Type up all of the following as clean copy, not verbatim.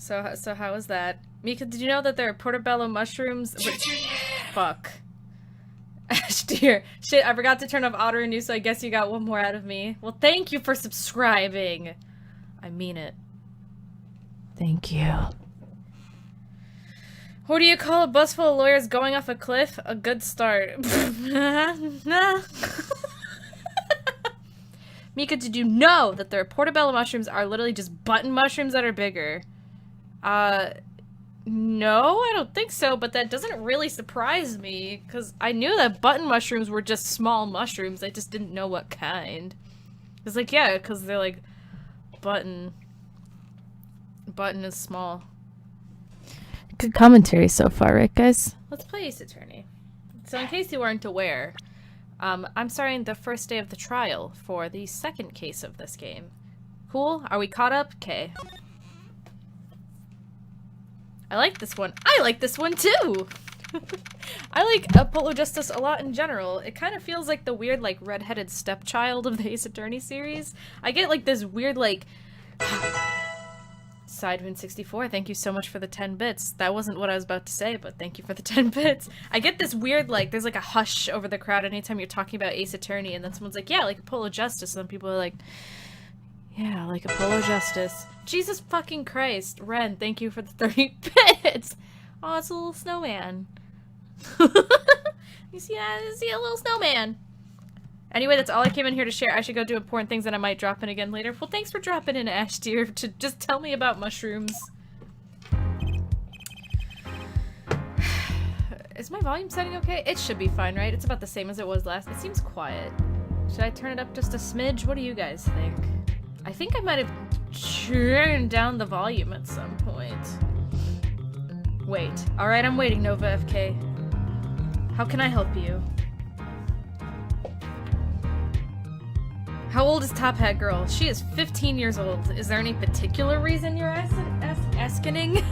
So how was that? Mika, did you know that there are portobello mushrooms? Fuck. Ash dear. Shit, I forgot to turn off auto renew, so I guess you got one more out of me. Well, thank you for subscribing. I mean it. Thank you. What do you call a bus full of lawyers going off a cliff? A good start. Mika, did you know that their portobello mushrooms are literally just button mushrooms that are bigger? No, I don't think so, but that doesn't really surprise me, because I knew that button mushrooms were just small mushrooms, I just didn't know what kind. It's like, yeah, because they're like, button. Button is small. Good commentary so far, right, guys? Let's play Ace Attorney. So in case you weren't aware, I'm starting the first day of the trial for the second case of this game. Cool? Are we caught up? Okay. I like this one. I like this one too! I like Apollo Justice a lot in general. It kind of feels like the weird, like, redheaded stepchild of the Ace Attorney series. I get, like, this weird, like... Sidewind64, thank you so much for the 10 bits. That wasn't what I was about to say, but thank you for the 10 bits. I get this weird, like, there's like a hush over the crowd anytime you're talking about Ace Attorney, and then someone's like, yeah, like Apollo Justice, and then people are like, yeah, like Apollo Justice. Jesus fucking Christ. Ren, thank you for the 30 bits! Oh, it's a little snowman. You see that? You see a little snowman. Anyway, that's all I came in here to share. I should go do important things and I might drop in again later. Well, thanks for dropping in, Ash dear, to just tell me about mushrooms. Is my volume setting okay? It should be fine, right? It's about the same as it was last. It seems quiet. Should I turn it up just a smidge? What do you guys think? I think I might have turned down the volume at some point. Wait. Alright, I'm waiting, Nova FK. How can I help you? How old is Top Hat Girl? She is 15 years old. Is there any particular reason you're asking?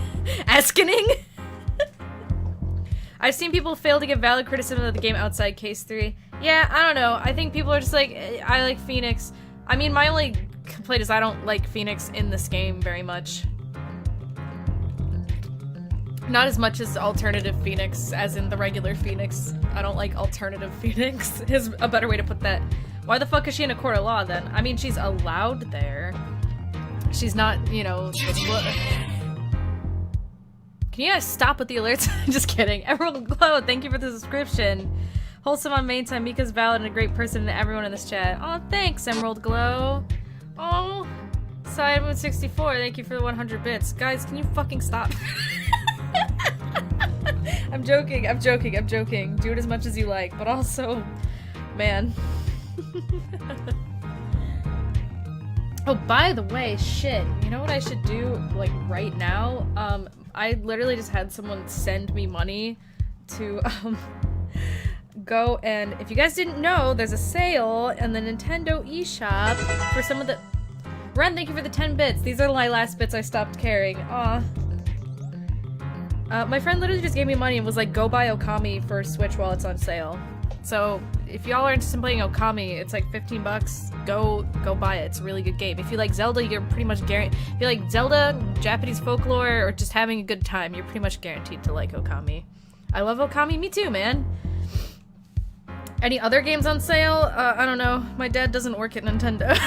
I've seen people fail to give valid criticism of the game outside Case 3. Yeah, I don't know. I think people are just like, I like Phoenix. I mean, my only complaint is I don't like Phoenix in this game very much. Not as much as alternative Phoenix, as in the regular Phoenix. I don't like alternative Phoenix, is a better way to put that. Why the fuck is she in a court of law, then? I mean, she's allowed there. She's not, you know... Can you guys stop with the alerts? Just kidding. Emerald Glow, thank you for the subscription. Wholesome on main time, Mika's valid and a great person to everyone in this chat. Oh, thanks, Emerald Glow. Oh, Sidemoon64, thank you for the 100 bits. Guys, can you fucking stop? I'm joking. Do it as much as you like, but also, man. Oh, by the way, shit, you know what I should do, like, right now? I literally just had someone send me money to, go and, if you guys didn't know, there's a sale in the Nintendo eShop for some of the... Ren, thank you for the 10 bits. These are my last bits I stopped carrying. Aw. My friend literally just gave me money and was like, go buy Okami for Switch while it's on sale. So, if y'all are interested in playing Okami, it's like 15 bucks. Go buy it. It's a really good game. If you like Zelda, you're pretty much guaranteed. If you like Zelda, Japanese folklore, or just having a good time, you're pretty much guaranteed to like Okami. I love Okami. Me too, man. Any other games on sale? I don't know. My dad doesn't work at Nintendo.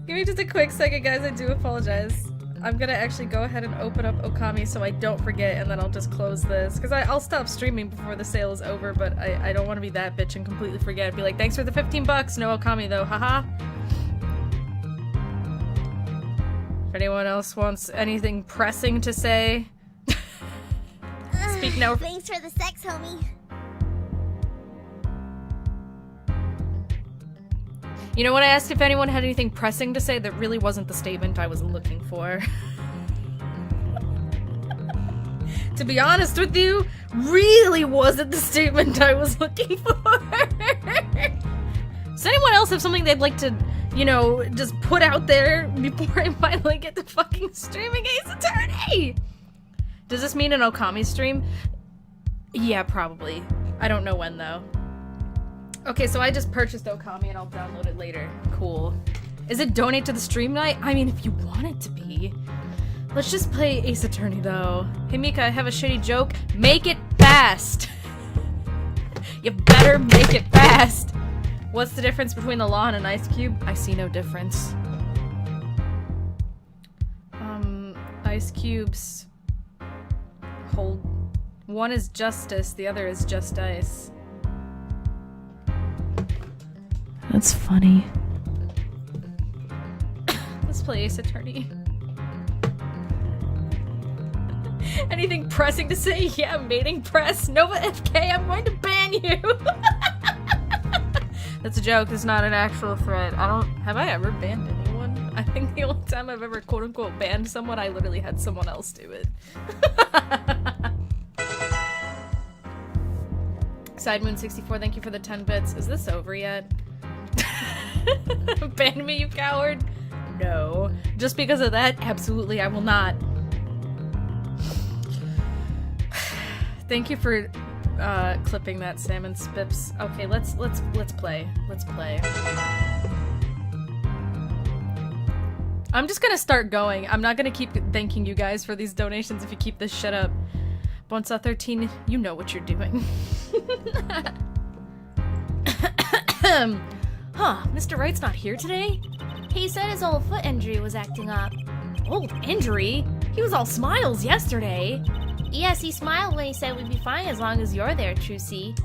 Give me just a quick second, guys. I do apologize. I'm gonna actually go ahead and open up Okami so I don't forget, and then I'll just close this. Because I'll stop streaming before the sale is over, but I don't want to be that bitch and completely forget and be like, thanks for the 15 bucks, no Okami though, haha. If anyone else wants anything pressing to say, speak now. Thanks for the sex, homie. You know, when I asked if anyone had anything pressing to say, that really wasn't the statement I was looking for. To be honest with you, really wasn't the statement I was looking for. Does anyone else have something they'd like to, you know, just put out there before I finally get to fucking streaming Ace Attorney? Does this mean an Okami stream? Yeah, probably. I don't know when, though. Okay, so I just purchased Okami and I'll download it later. Cool. Is it donate to the stream night? I mean, if you want it to be. Let's just play Ace Attorney, though. Hey, Mika, I have a shitty joke. Make it fast! You better make it fast! What's the difference between the law and an ice cube? I see no difference. Ice cubes hold... One is justice, the other is just ice. That's funny. Let's play Ace Attorney. Anything pressing to say? Yeah, mating press. Nova FK, I'm going to ban you! That's a joke, it's not an actual threat. Have I ever banned anyone? I think the only time I've ever quote-unquote banned someone, I literally had someone else do it. Sidemoon64, thank you for the 10 bits. Is this over yet? Ban me, you coward? No. Just because of that? Absolutely, I will not. Thank you for clipping that, Salmon Spips. Okay, let's play. Let's play. I'm just gonna start going. I'm not gonna keep thanking you guys for these donations if you keep this shit up. Bonsa13, you know what you're doing. Huh, Mr. Wright's not here today? He said his old foot injury was acting up. Old injury? He was all smiles yesterday. Yes, he smiled when he said we'd be fine as long as you're there, Trucy.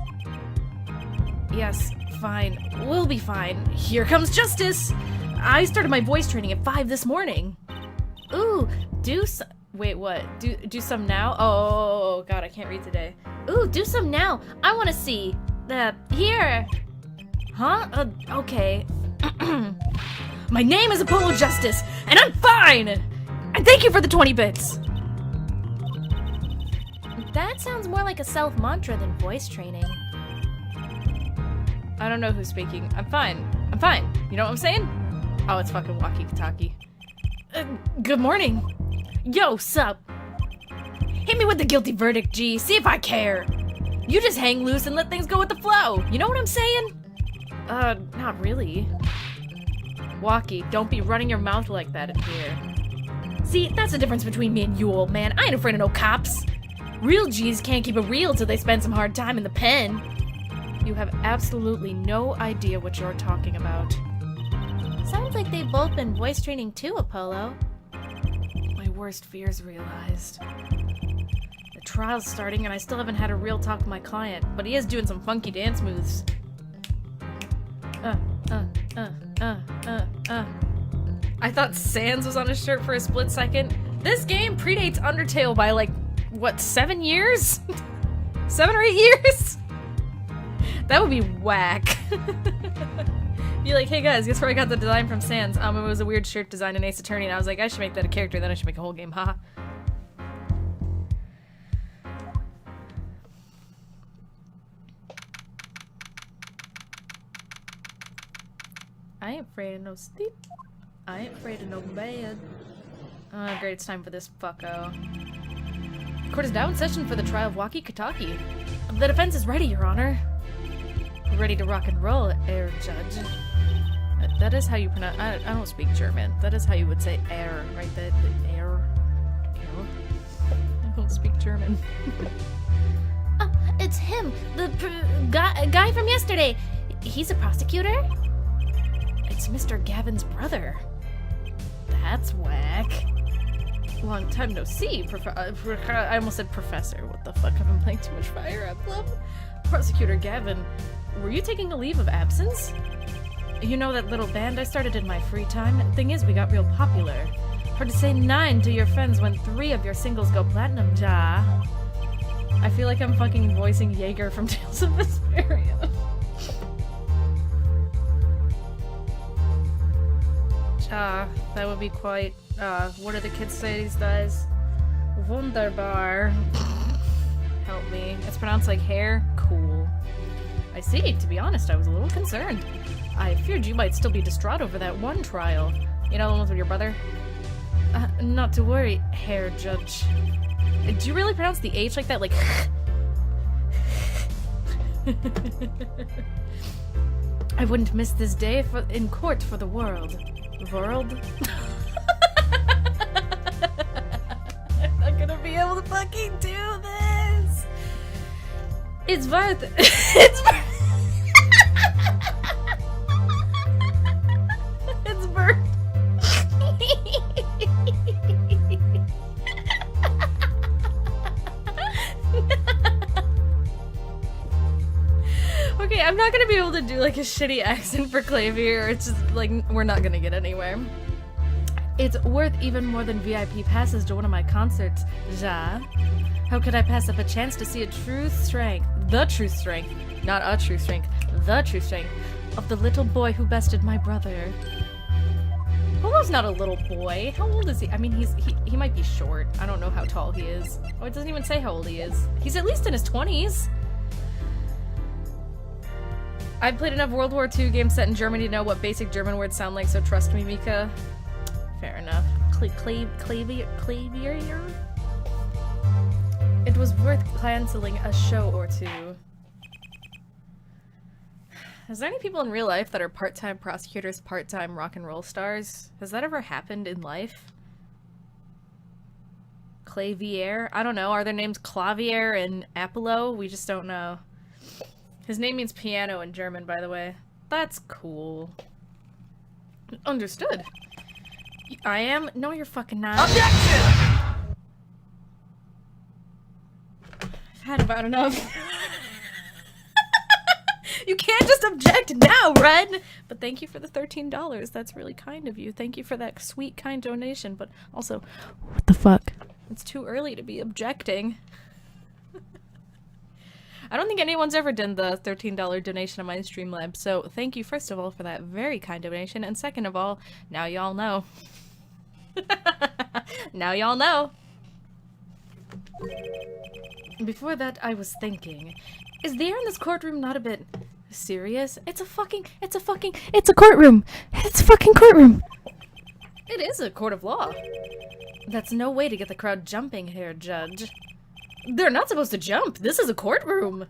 Yes, fine. We'll be fine. Here comes justice! I started my voice training at 5 this morning. Ooh, wait, what? Do some now? Oh, God, I can't read today. Ooh, do some now. I want to see. Here. Huh? Okay. My name is Apollo Justice, and I'm fine! And thank you for the 20 bits! That sounds more like a self-mantra than voice training. I don't know who's speaking. I'm fine. I'm fine. You know what I'm saying? Oh, it's fucking walkie-talkie. Good morning. Yo, sup? Hit me with the guilty verdict, G. See if I care. You just hang loose and let things go with the flow. You know what I'm saying? Not really. Walkie, don't be running your mouth like that in here. See, that's the difference between me and you, old man. I ain't afraid of no cops. Real G's can't keep it real till they spend some hard time in the pen. You have absolutely no idea what you're talking about. Sounds like they've both been voice training too, Apollo. My worst fears realized. The trial's starting and I still haven't had a real talk with my client, but he is doing some funky dance moves. I thought Sans was on his shirt for a split second. This game predates Undertale by like, what, 7 years? 7 or 8 years? That would be whack. Be like, hey guys, guess where I got the design from Sans? It was a weird shirt design in Ace Attorney, and I was like, I should make that a character, then I should make a whole game, haha. I ain't afraid of no steep. I ain't afraid of no bad. Oh, great, it's time for this fucko. Court is now in session for the trial of Waki Kataki. The defense is ready, Your Honor. Ready to rock and roll, Herr Judge. That is how you pronounce. I don't speak German. That is how you would say "air," right? The "air." I don't speak German. It's him, the guy from yesterday. He's a prosecutor? It's Mr. Gavin's brother. That's whack. Long time no see, I almost said professor. What the fuck? I've been playing too much Fire Emblem. Prosecutor Gavin, were you taking a leave of absence? You know that little band I started in my free time? Thing is, we got real popular. Hard to say 9 to your friends when 3 of your singles go platinum, ja. I feel like I'm fucking voicing Jaeger from Tales of Vesperia. That would be quite, what do the kids say these days? Wunderbar. Help me. It's pronounced like hair? Cool. I see. To be honest, I was a little concerned. I feared you might still be distraught over that one trial. You know, the one with your brother? Not to worry, Herr Judge. Do you really pronounce the H like that? Like... I wouldn't miss this day in court for the world. World? I'm not gonna be able to fucking do this! It's worth it. It's worth It's worth Okay, I'm not gonna be able to do like a shitty accent for Clavier, it's just like, we're not gonna get anywhere. It's worth even more than VIP passes to one of my concerts, ja. How could I pass up a chance to see a true strength, the true strength, not a true strength, the true strength, of the little boy who bested my brother. Polo's not a little boy. How old is he? I mean, he might be short. I don't know how tall he is. Oh, it doesn't even say how old he is. He's at least in his 20s. I've played enough World War II games set in Germany to know what basic German words sound like, so trust me, Mika. Fair enough. Clavier? It was worth canceling a show or two. Is there any people in real life that are part-time prosecutors, part-time rock and roll stars? Has that ever happened in life? Clavier? I don't know. Are their names Clavier and Apollo? We just don't know. His name means piano in German, by the way. That's cool. Understood. I am? No, you're fucking not. Objection! I've had about enough. You can't just object now, Red! But thank you for the $13. That's really kind of you. Thank you for that sweet, kind donation. But also, what the fuck? It's too early to be objecting. I don't think anyone's ever done the $13 donation on my Streamlab, so thank you first of all for that very kind donation, and second of all, now y'all know. Now y'all know. Before that, I was thinking, is the air in this courtroom not a bit serious? It's a fucking courtroom. It's a fucking courtroom. It is a court of law. That's no way to get the crowd jumping here, Judge. They're not supposed to jump. This is a courtroom.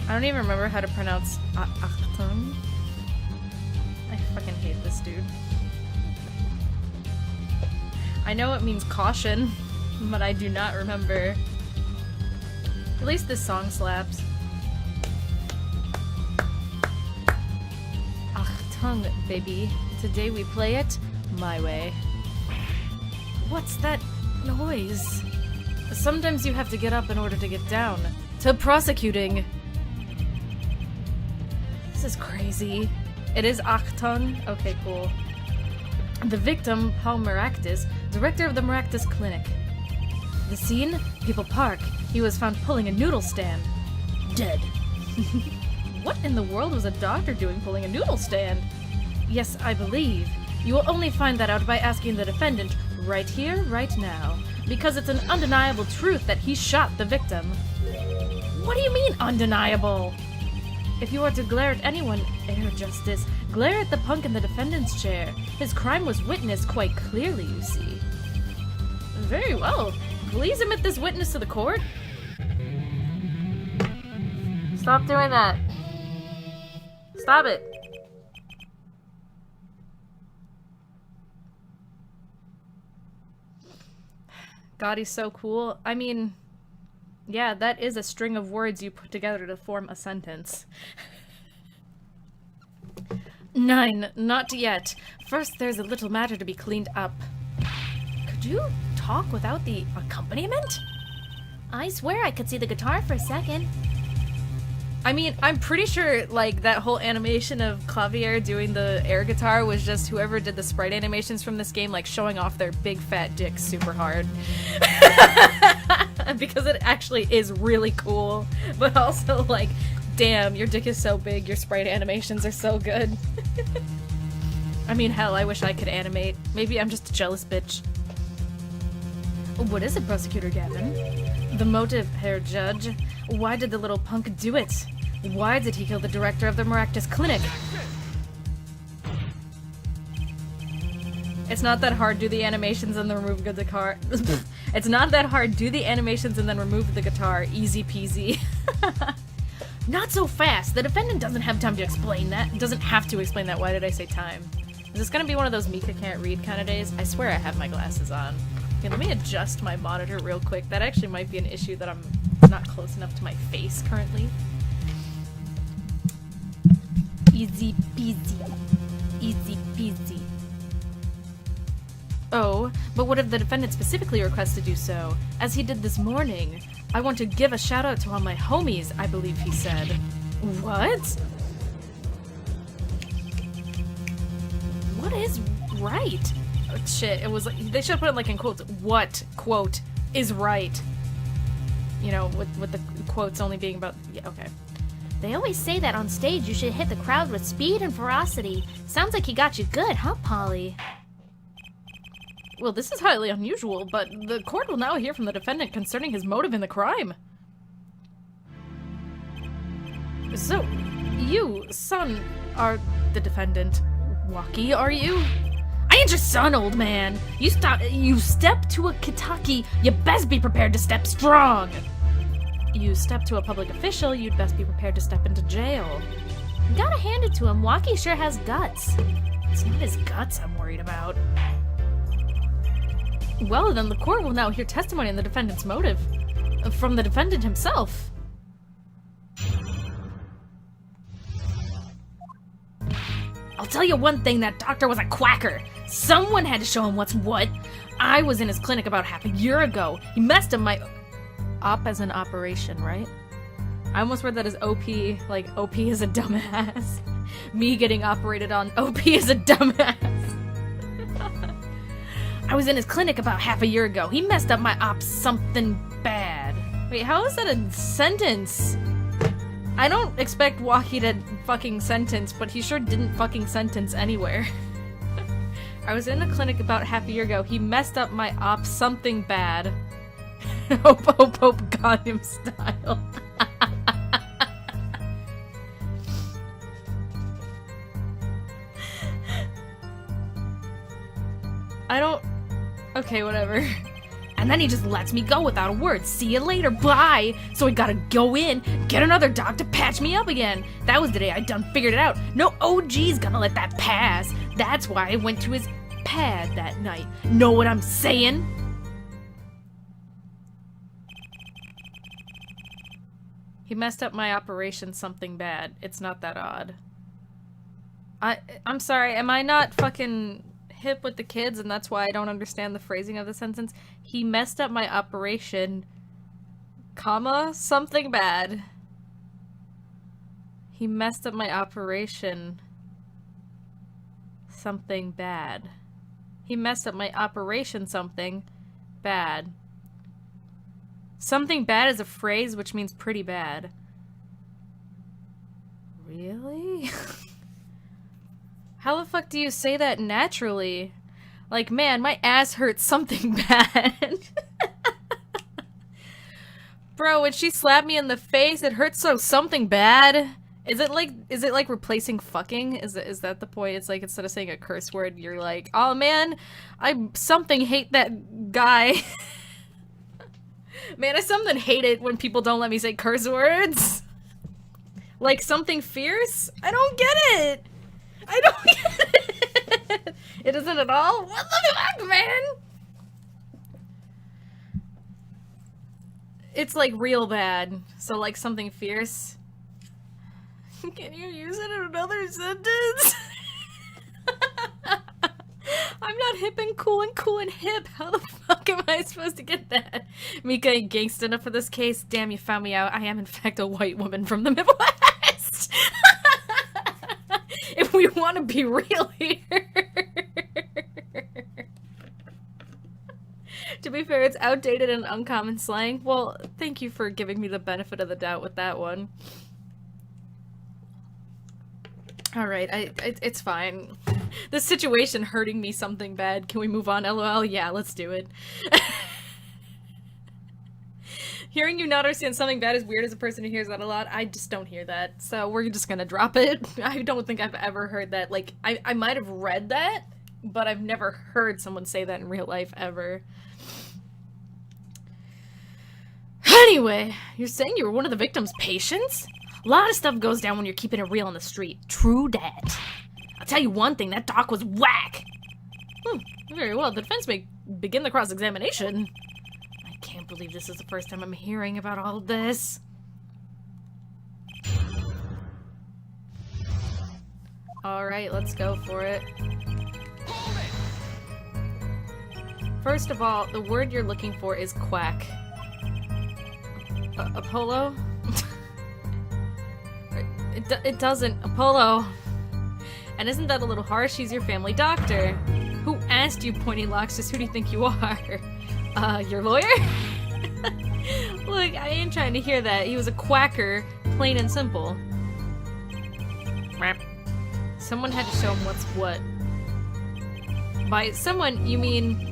I don't even remember how to pronounce Achtung. I fucking hate this dude. I know it means caution, but I do not remember. At least this song slaps. Achtung, baby. Today we play it my way. What's that noise? Sometimes you have to get up in order to get down. To prosecuting. This is crazy. It is Achtung? Okay, cool. The victim, Paul Maractus, director of the Maractus Clinic. The scene? People Park. He was found pulling a noodle stand. Dead. What in the world was a doctor doing pulling a noodle stand? Yes, I believe. You will only find that out by asking the defendant right here, right now. Because it's an undeniable truth that he shot the victim. What do you mean, undeniable? If you are to glare at anyone, Air Justice, glare at the punk in the defendant's chair. His crime was witnessed quite clearly, you see. Very well. Please admit this witness to the court. Stop doing that. Stop it. God, he's so cool. I mean, yeah, that is a string of words you put together to form a sentence. 9. Not yet. First, there's a little matter to be cleaned up. Could you talk without the accompaniment? I swear I could see the guitar for a second. I mean, I'm pretty sure, like, that whole animation of Clavier doing the air guitar was just whoever did the sprite animations from this game, like, showing off their big fat dicks super hard. Because it actually is really cool. But also, like, damn, your dick is so big, your sprite animations are so good. I mean, hell, I wish I could animate. Maybe I'm just a jealous bitch. What is it, Prosecutor Gavin? The motive, Herr Judge. Why did the little punk do it? Why did he kill the director of the Maractus Clinic? It's not that hard. Do the animations and then remove the guitar. It's not that hard. Do the animations and then remove the guitar. Easy peasy. Not so fast! The defendant doesn't have time to explain that. Doesn't have to explain that. Why did I say time? Is this gonna be one of those Mika can't read kind of days? I swear I have my glasses on. Okay, let me adjust my monitor real quick. That actually might be an issue that I'm not close enough to my face currently. Easy peasy. Easy peasy. Oh, but what if the defendant specifically requests to do so? As he did this morning. I want to give a shout out to all my homies, I believe he said. What? What is right? Oh, shit, it was like, they should have put it like in quotes. What, quote, is right? You know, with the quotes only being about, yeah, okay. They always say that on stage you should hit the crowd with speed and ferocity. Sounds like he got you good, huh, Polly? Well, this is highly unusual, but the court will now hear from the defendant concerning his motive in the crime. So, you, son, are the defendant. Waki, are you? I ain't your son, old man. You step to a Kitaki, you best be prepared to step strong. You step to a public official, you'd best be prepared to step into jail. Gotta hand it to him, Waki sure has guts. It's not his guts I'm worried about. Well, then the court will now hear testimony on the defendant's motive. From the defendant himself. I'll tell you one thing, that doctor was a quacker. Someone had to show him what's what. I was in his clinic about half a year ago. He messed up my... Op as an operation, right? I almost read that as OP, like OP is a dumbass. Me getting operated on, OP is a dumbass. I was in his clinic about half a year ago. He messed up my op something bad. Wait, how is that a sentence? I don't expect Waki to fucking sentence, but he sure didn't fucking sentence anywhere. I was in the clinic about half a year ago. He messed up my op something bad. Hope, hope, hope, Gangnam style. I don't... Okay, whatever. And then he just lets me go without a word. See you later, bye! So I gotta go in, get another doc to patch me up again. That was the day I done figured it out. No OG's gonna let that pass. That's why I went to his pad that night. Know what I'm saying? He messed up my operation something bad. It's not that odd. I'm sorry, am I not fucking hip with the kids and that's why I don't understand the phrasing of the sentence? He messed up my operation, comma, something bad. He messed up my operation, something bad. He messed up my operation something bad. Something bad is a phrase which means pretty bad. Really? How the fuck do you say that naturally? Like, man, my ass hurts something bad. Bro, when she slapped me in the face, it hurts so something bad. Is it like replacing fucking? Is that the point? It's like instead of saying a curse word, you're like, oh man, I something hate that guy. Man, I something hate it when people don't let me say curse words. Like something fierce? I don't get it. I don't get it. It isn't at all? What the fuck, man? It's like real bad. So like something fierce. Can you use it in another sentence? I'm not hip and cool and hip. How the fuck am I supposed to get that? Mika ain't gangsta enough for this case. Damn, you found me out. I am in fact a white woman from the Midwest. If we want to be real here. To be fair, it's outdated and uncommon slang. Well, thank you for giving me the benefit of the doubt with that one. Alright, it's fine. This situation hurting me something bad. Can we move on, LOL? Yeah, let's do it. Hearing you not understand something bad is weird as a person who hears that a lot. I just don't hear that, so we're just gonna drop it. I don't think I've ever heard that. Like, I might have read that, but I've never heard someone say that in real life, ever. Anyway, you're saying you were one of the victim's patients? A lot of stuff goes down when you're keeping it real on the street. True dat. I'll tell you one thing, that doc was whack! Very well, the defense may begin the cross-examination. I can't believe this is the first time I'm hearing about all of this. Alright, let's go for it. First of all, the word you're looking for is quack. Apollo? It doesn't. Apollo. And isn't that a little harsh? He's your family doctor. Who asked you, Pointy Locks? Just who do you think you are? Your lawyer? Look, I ain't trying to hear that. He was a quacker, plain and simple. Someone had to show him what's what. By someone, you mean...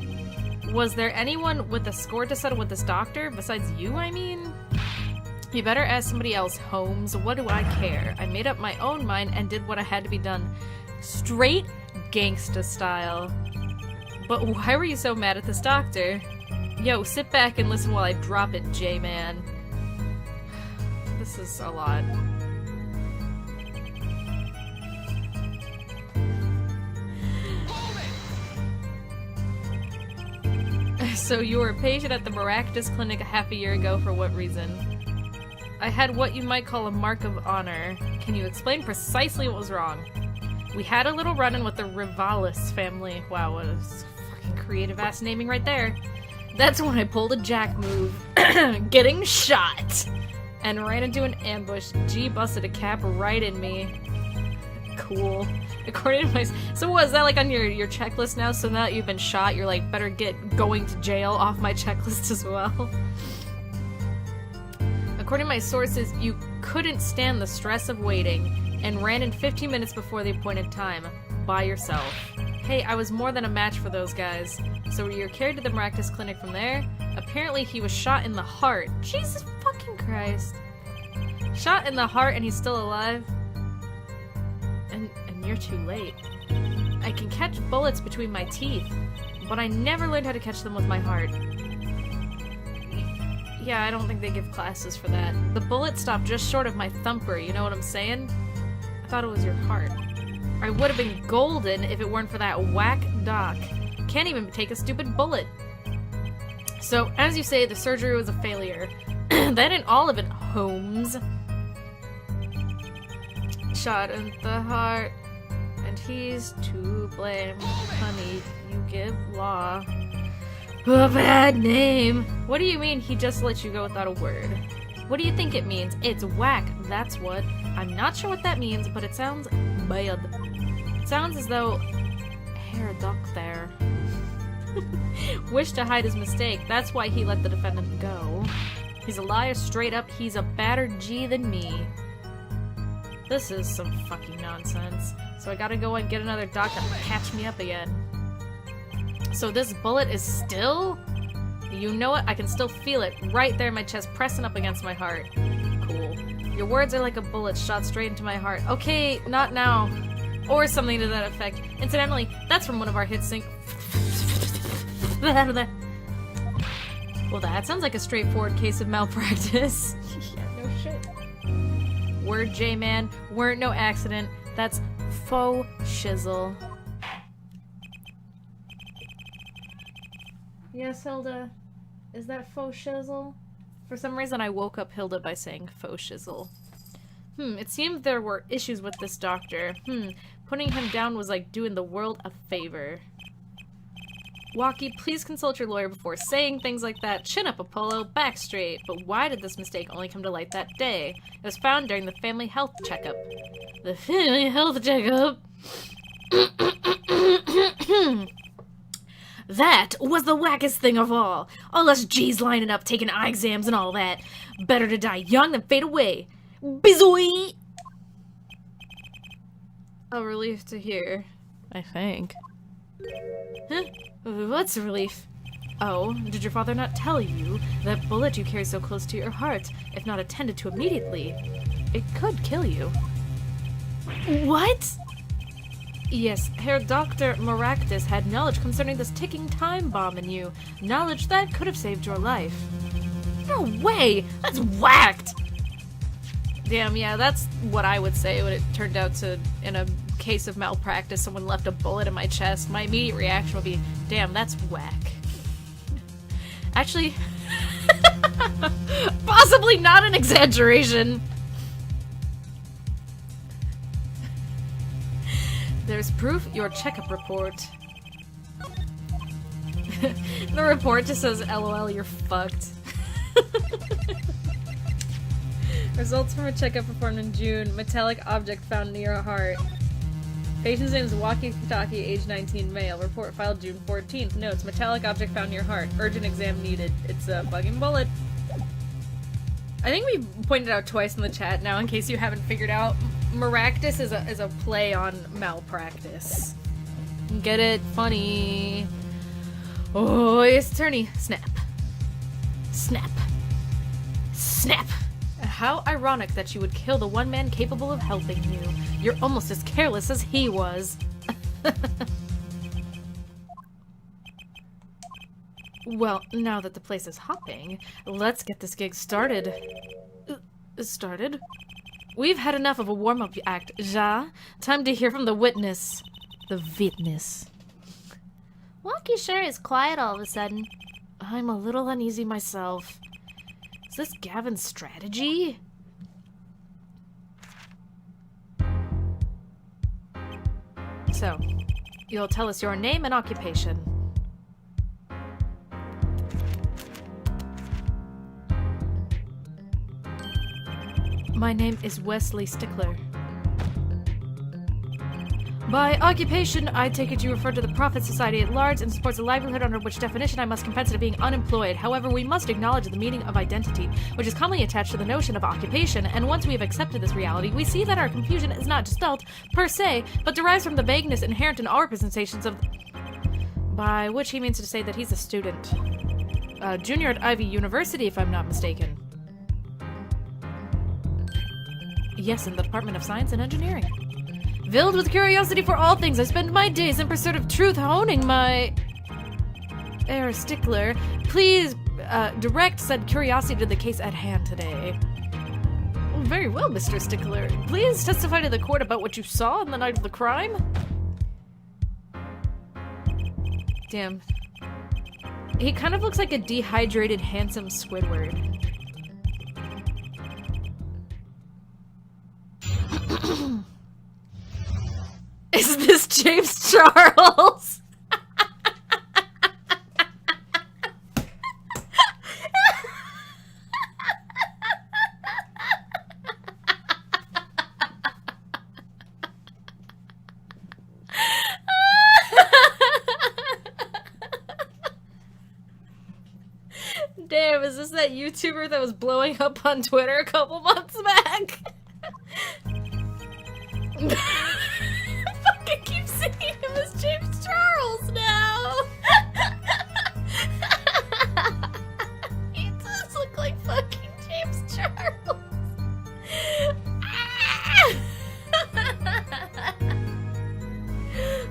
Was there anyone with a score to settle with this doctor? Besides you, I mean? You better ask somebody else, Holmes. What do I care? I made up my own mind and did what I had to be done. Straight gangsta style. But why were you so mad at this doctor? Yo, sit back and listen while I drop it, J-Man. This is a lot. So you were a patient at the Maractus Clinic half a year ago, for what reason? I had what you might call a mark of honor. Can you explain precisely what was wrong? We had a little run-in with the Rivalis family. Wow, what a fucking creative-ass naming right there. That's when I pulled a jack move. Getting shot! And ran into an ambush. G busted a cap right in me. Cool. According to my... So what, is that like on your checklist now? So now that you've been shot, you're like, better get going to jail off my checklist as well? According to my sources, you couldn't stand the stress of waiting and ran in 15 minutes before the appointed time. By yourself. Hey, I was more than a match for those guys. So you were carried to the Maractus Clinic from there? Apparently he was shot in the heart. Jesus fucking Christ. Shot in the heart and he's still alive? And you're too late. I can catch bullets between my teeth, but I never learned how to catch them with my heart. Yeah, I don't think they give classes for that. The bullet stopped just short of my thumper, you know what I'm saying? I thought it was your heart. I would have been golden if it weren't for that whack doc. Can't even take a stupid bullet. So, as you say, the surgery was a failure. That ain't all of it, Holmes. Shot in the heart, and he's to blame. Honey, you give law a bad name. What do you mean he just let you go without a word? What do you think it means? It's whack, that's what. I'm not sure what that means, but it sounds bad. It sounds as though... Herr Doctor wished to hide his mistake. That's why he let the defendant go. He's a liar straight up. He's a badder G than me. This is some fucking nonsense. So I gotta go and get another doctor to catch me up again. So this bullet is still... You know what? I can still feel it right there in my chest, pressing up against my heart. Cool. Your words are like a bullet shot straight into my heart. Okay, not now. Or something to that effect. Incidentally, that's from one of our hit sync... Well, that sounds like a straightforward case of malpractice. Yeah, no shit. Word, J-Man. Weren't no accident. That's faux shizzle. Yes, Hilda? Is that faux shizzle? For some reason I woke up Hilda by saying faux shizzle. It seemed there were issues with this doctor. Putting him down was like doing the world a favor. Walkie, please consult your lawyer before saying things like that. Chin up, Apollo. Back straight. But why did this mistake only come to light that day? It was found during the family health checkup. The family health checkup? That was the wackest thing of all. All us G's lining up, taking eye exams and all that. Better to die young than fade away. Bizoy! A relief to hear, I think. Huh? What's a relief? Oh, did your father not tell you? That bullet you carry so close to your heart, if not attended to immediately, it could kill you. What? Yes, Herr Dr. Maractus had knowledge concerning this ticking time bomb in you. Knowledge that could have saved your life. No way! That's whacked! Damn, yeah, that's what I would say when it turned out to, in a case of malpractice, someone left a bullet in my chest. My immediate reaction would be, damn, that's whack. Actually, possibly not an exaggeration. There's proof, your checkup report. The report just says, LOL, you're fucked. Results from a checkup performed in June. Metallic object found near a heart. Patient's name is Walkie-talkie, age 19, male. Report filed June 14th. Notes, metallic object found near heart. Urgent exam needed. It's a bugging bullet. I think we pointed out twice in the chat now, in case you haven't figured out. Maractus is a play on malpractice. Get it? Funny. Oh, yes, attorney. Snap. Snap. Snap. How ironic that you would kill the one man capable of helping you. You're almost as careless as he was. Well, now that the place is hopping, let's get this gig started. Started? We've had enough of a warm-up act, ja? Time to hear from the witness. The witness. Walkie sure is quiet all of a sudden. I'm a little uneasy myself. Is this Gavin's strategy? So, you'll tell us your name and occupation. My name is Wesley Stickler. By occupation, I take it you refer to the Prophet Society at large and supports a livelihood under which definition I must confess to being unemployed. However, we must acknowledge the meaning of identity, which is commonly attached to the notion of occupation, and once we have accepted this reality, we see that our confusion is not gestalt per se, but derives from the vagueness inherent in our representations of... By which he means to say that he's a student. Junior at Ivy University, if I'm not mistaken. Yes, in the Department of Science and Engineering. Filled with curiosity for all things, I spend my days in pursuit of truth, honing my... Stickler, please direct said curiosity to the case at hand today. Very well, Mr. Stickler. Please testify to the court about what you saw on the night of the crime. Damn. He kind of looks like a dehydrated, handsome Squidward. Is this James Charles? Damn, is this that YouTuber that was blowing up on Twitter a couple months back? I keep seeing him as James Charles now. He does look like fucking James Charles.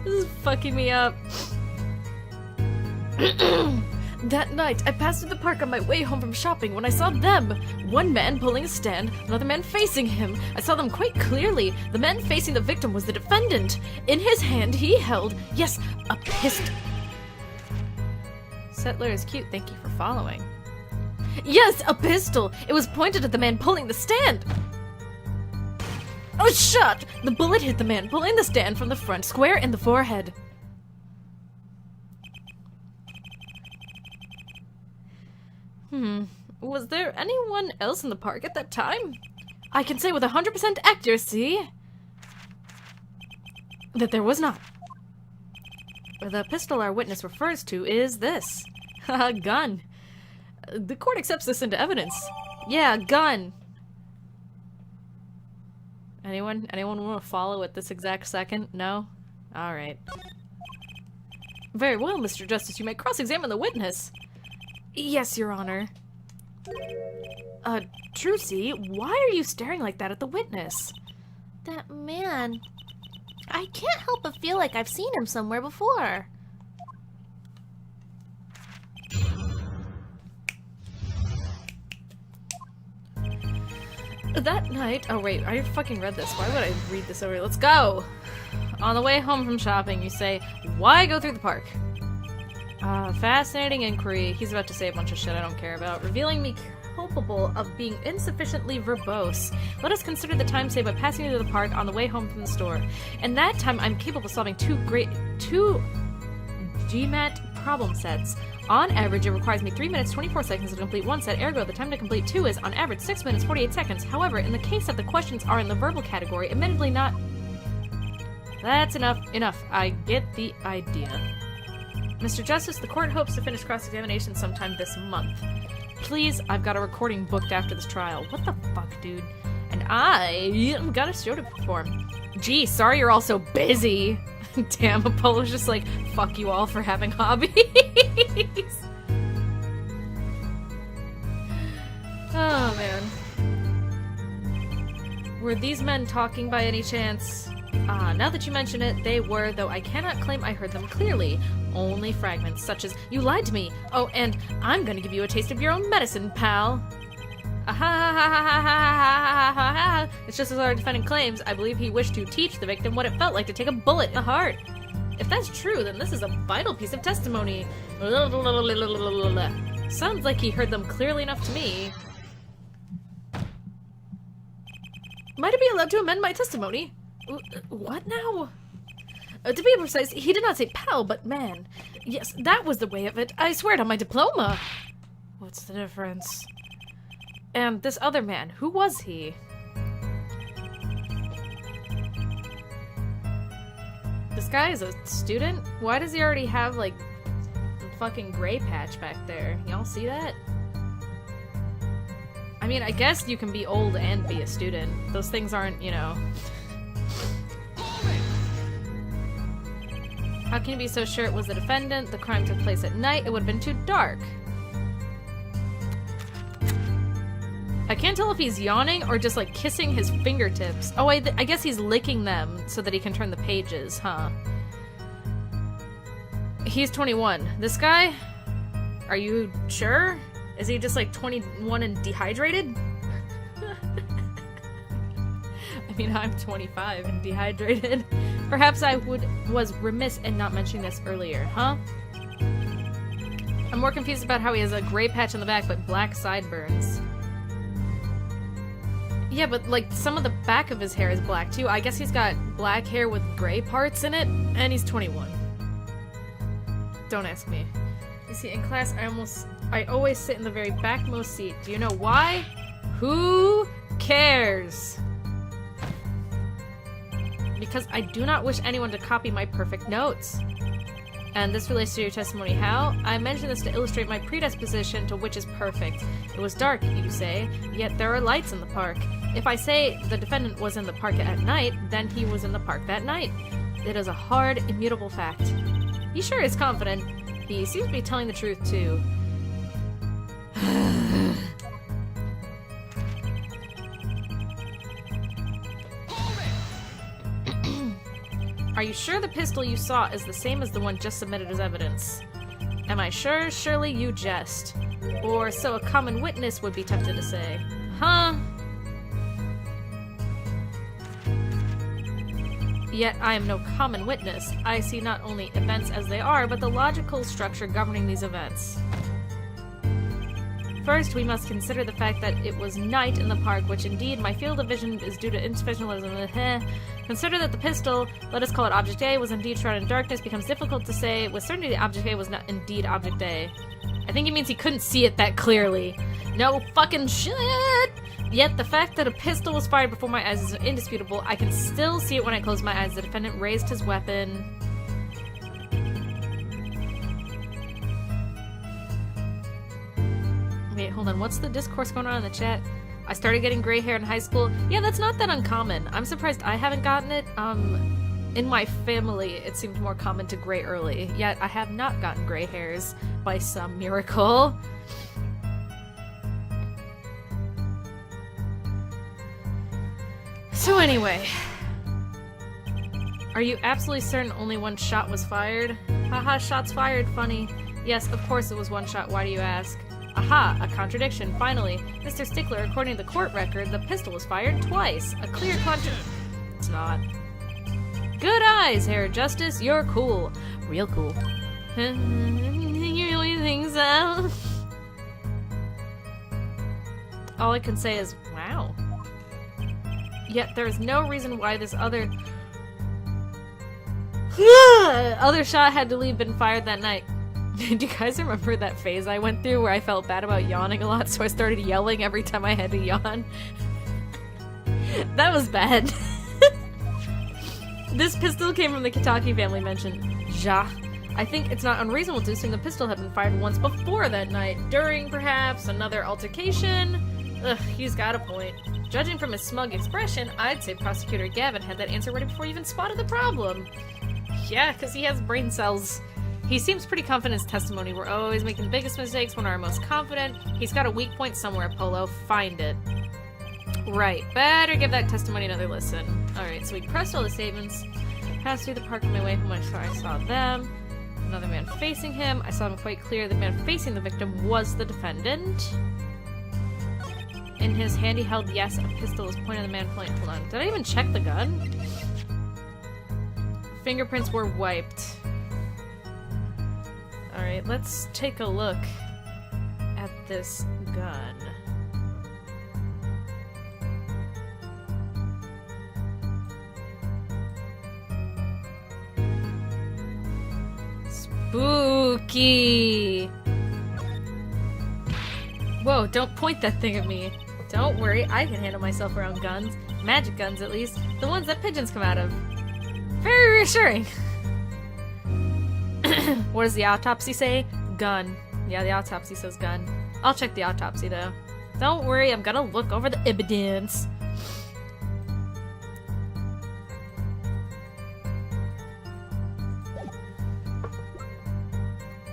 This is fucking me up. That night, I passed through the park on my way home from shopping when I saw them. One man pulling a stand, another man facing him. I saw them quite clearly. The man facing the victim was the defendant. In his hand, he held, yes, a pistol. Settler is cute, thank you for following. Yes, a pistol! It was pointed at the man pulling the stand. Oh, shot! The bullet hit the man pulling the stand from the front, square in the forehead. Was there anyone else in the park at that time? I can say with 100% accuracy that there was not. The pistol our witness refers to is this. A gun. The court accepts this into evidence. Yeah, gun. Anyone want to follow at this exact second? No? Alright. Very well, Mr. Justice, you may cross-examine the witness. Yes, Your Honor. Trucy, why are you staring like that at the witness? That man... I can't help but feel like I've seen him somewhere before. That night... Oh, wait. I fucking read this. Why would I read this over? Let's go! On the way home from shopping, you say, why go through the park? Fascinating inquiry. He's about to say a bunch of shit I don't care about, revealing me culpable of being insufficiently verbose. Let us consider the time saved by passing through the park on the way home from the store. In that time, I'm capable of solving two GMAT problem sets. On average, it requires me 3 minutes 24 seconds to complete one set, ergo the time to complete two is, on average, 6 minutes 48 seconds. However, in the case that the questions are in the verbal category, admittedly not... That's enough. Enough. I get the idea. Mr. Justice, the court hopes to finish cross-examination sometime this month. Please, I've got a recording booked after this trial. What the fuck, dude? And I've got a show to perform. Gee, sorry you're all so busy. Damn, Apollo's just like, fuck you all for having hobbies. Oh, man. Were these men talking by any chance? Now that you mention it, they were, though I cannot claim I heard them clearly. Only fragments, such as, you lied to me. Oh, and I'm gonna give you a taste of your own medicine, pal. It's just as our defendant claims, I believe he wished to teach the victim what it felt like to take a bullet in the heart. If that's true, then this is a vital piece of testimony. Sounds like he heard them clearly enough to me. Might I be allowed to amend my testimony? What now? To be precise, he did not say pal, but man. Yes, that was the way of it. I swear it on my diploma. What's the difference? And this other man, who was he? This guy is a student? Why does he already have, like, a fucking gray patch back there? Y'all see that? I mean, I guess you can be old and be a student. Those things aren't, you know... How can you be so sure it was the defendant? The crime took place at night. It would have been too dark. I can't tell if he's yawning or just, like, kissing his fingertips. Oh, I guess he's licking them so that he can turn the pages, huh? He's 21. This guy? Are you sure? Is he just, like, 21 and dehydrated? I mean, I'm 25 and dehydrated. Perhaps I was remiss in not mentioning this earlier, huh? I'm more confused about how he has a gray patch on the back but black sideburns. Yeah, but like some of the back of his hair is black too. I guess he's got black hair with gray parts in it, and he's 21. Don't ask me. You see, in class I always sit in the very backmost seat. Do you know why? Who cares? Because I do not wish anyone to copy my perfect notes. And this relates to your testimony. How? I mention this to illustrate my predisposition to which is perfect. It was dark, you say, yet there are lights in the park. If I say the defendant was in the park at night, then he was in the park that night. It is a hard, immutable fact. He sure is confident. He seems to be telling the truth, too. Are you sure the pistol you saw is the same as the one just submitted as evidence? Am I sure? Surely you jest. Or so a common witness would be tempted to say. Huh? Yet I am no common witness. I see not only events as they are, but the logical structure governing these events. First, we must consider the fact that it was night in the park, which indeed my field of vision is due to insufficient. Consider that the pistol, let us call it Object A, was indeed shrouded in darkness. Becomes difficult to say with certainty that Object A was not indeed Object A. I think he means he couldn't see it that clearly. No fucking shit! Yet the fact that a pistol was fired before my eyes is indisputable. I can still see it when I close my eyes. The defendant raised his weapon. Wait, hold on. What's the discourse going on in the chat? I started getting gray hair in high school. Yeah, that's not that uncommon. I'm surprised I haven't gotten it. In my family, it seemed more common to gray early. Yet I have not gotten gray hairs by some miracle. So anyway. Are you absolutely certain only one shot was fired? Haha, shots fired, funny. Yes, of course it was one shot. Why do you ask? Aha, a contradiction, finally. Mr. Stickler, according to the court record, the pistol was fired twice. A clear It's not. Good eyes, Herr Justice, you're cool. Real cool. You really think so? All I can say is, wow. Yet there is no reason why this other shot had to leave been fired that night. Do you guys remember that phase I went through where I felt bad about yawning a lot, so I started yelling every time I had to yawn? That was bad. This pistol came from the Kitaki family mentioned. Ja. I think it's not unreasonable to assume the pistol had been fired once before that night, during, perhaps, another altercation. Ugh, he's got a point. Judging from his smug expression, I'd say Prosecutor Gavin had that answer ready before he even spotted the problem. Yeah, because he has brain cells. He seems pretty confident in his testimony. We're always making the biggest mistakes when we're most confident. He's got a weak point somewhere, Polo. Find it. Right. Better give that testimony another listen. Alright, so we pressed all the statements. Passed through the park on my way home. I saw them. Another man facing him. I saw him quite clear. The man facing the victim was the defendant. In his hand he held, yes, a pistol was pointed at the man pulling. Hold on. Did I even check the gun? Fingerprints were wiped. Alright, let's take a look at this gun. Spooky! Whoa, don't point that thing at me. Don't worry, I can handle myself around guns. Magic guns, at least. The ones that pigeons come out of. Very reassuring. What does the autopsy say? Gun. Yeah, the autopsy says gun. I'll check the autopsy, though. Don't worry, I'm gonna look over the evidence.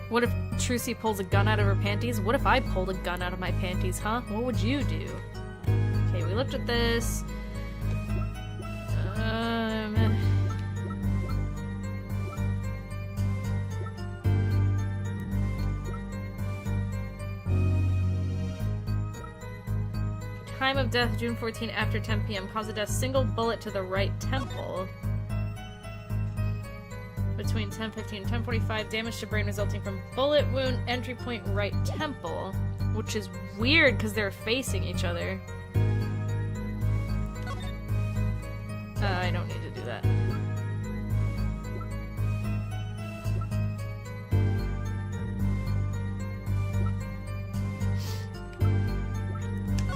What if Trucy pulls a gun out of her panties? What if I pulled a gun out of my panties, huh? What would you do? Okay, we looked at this. Time of death, June 14 after 10 p.m. Cause of death, single bullet to the right temple. Between 10:15 and 10:45, damage to brain resulting from bullet wound, entry point right temple. Which is weird because they're facing each other. I don't need to do that.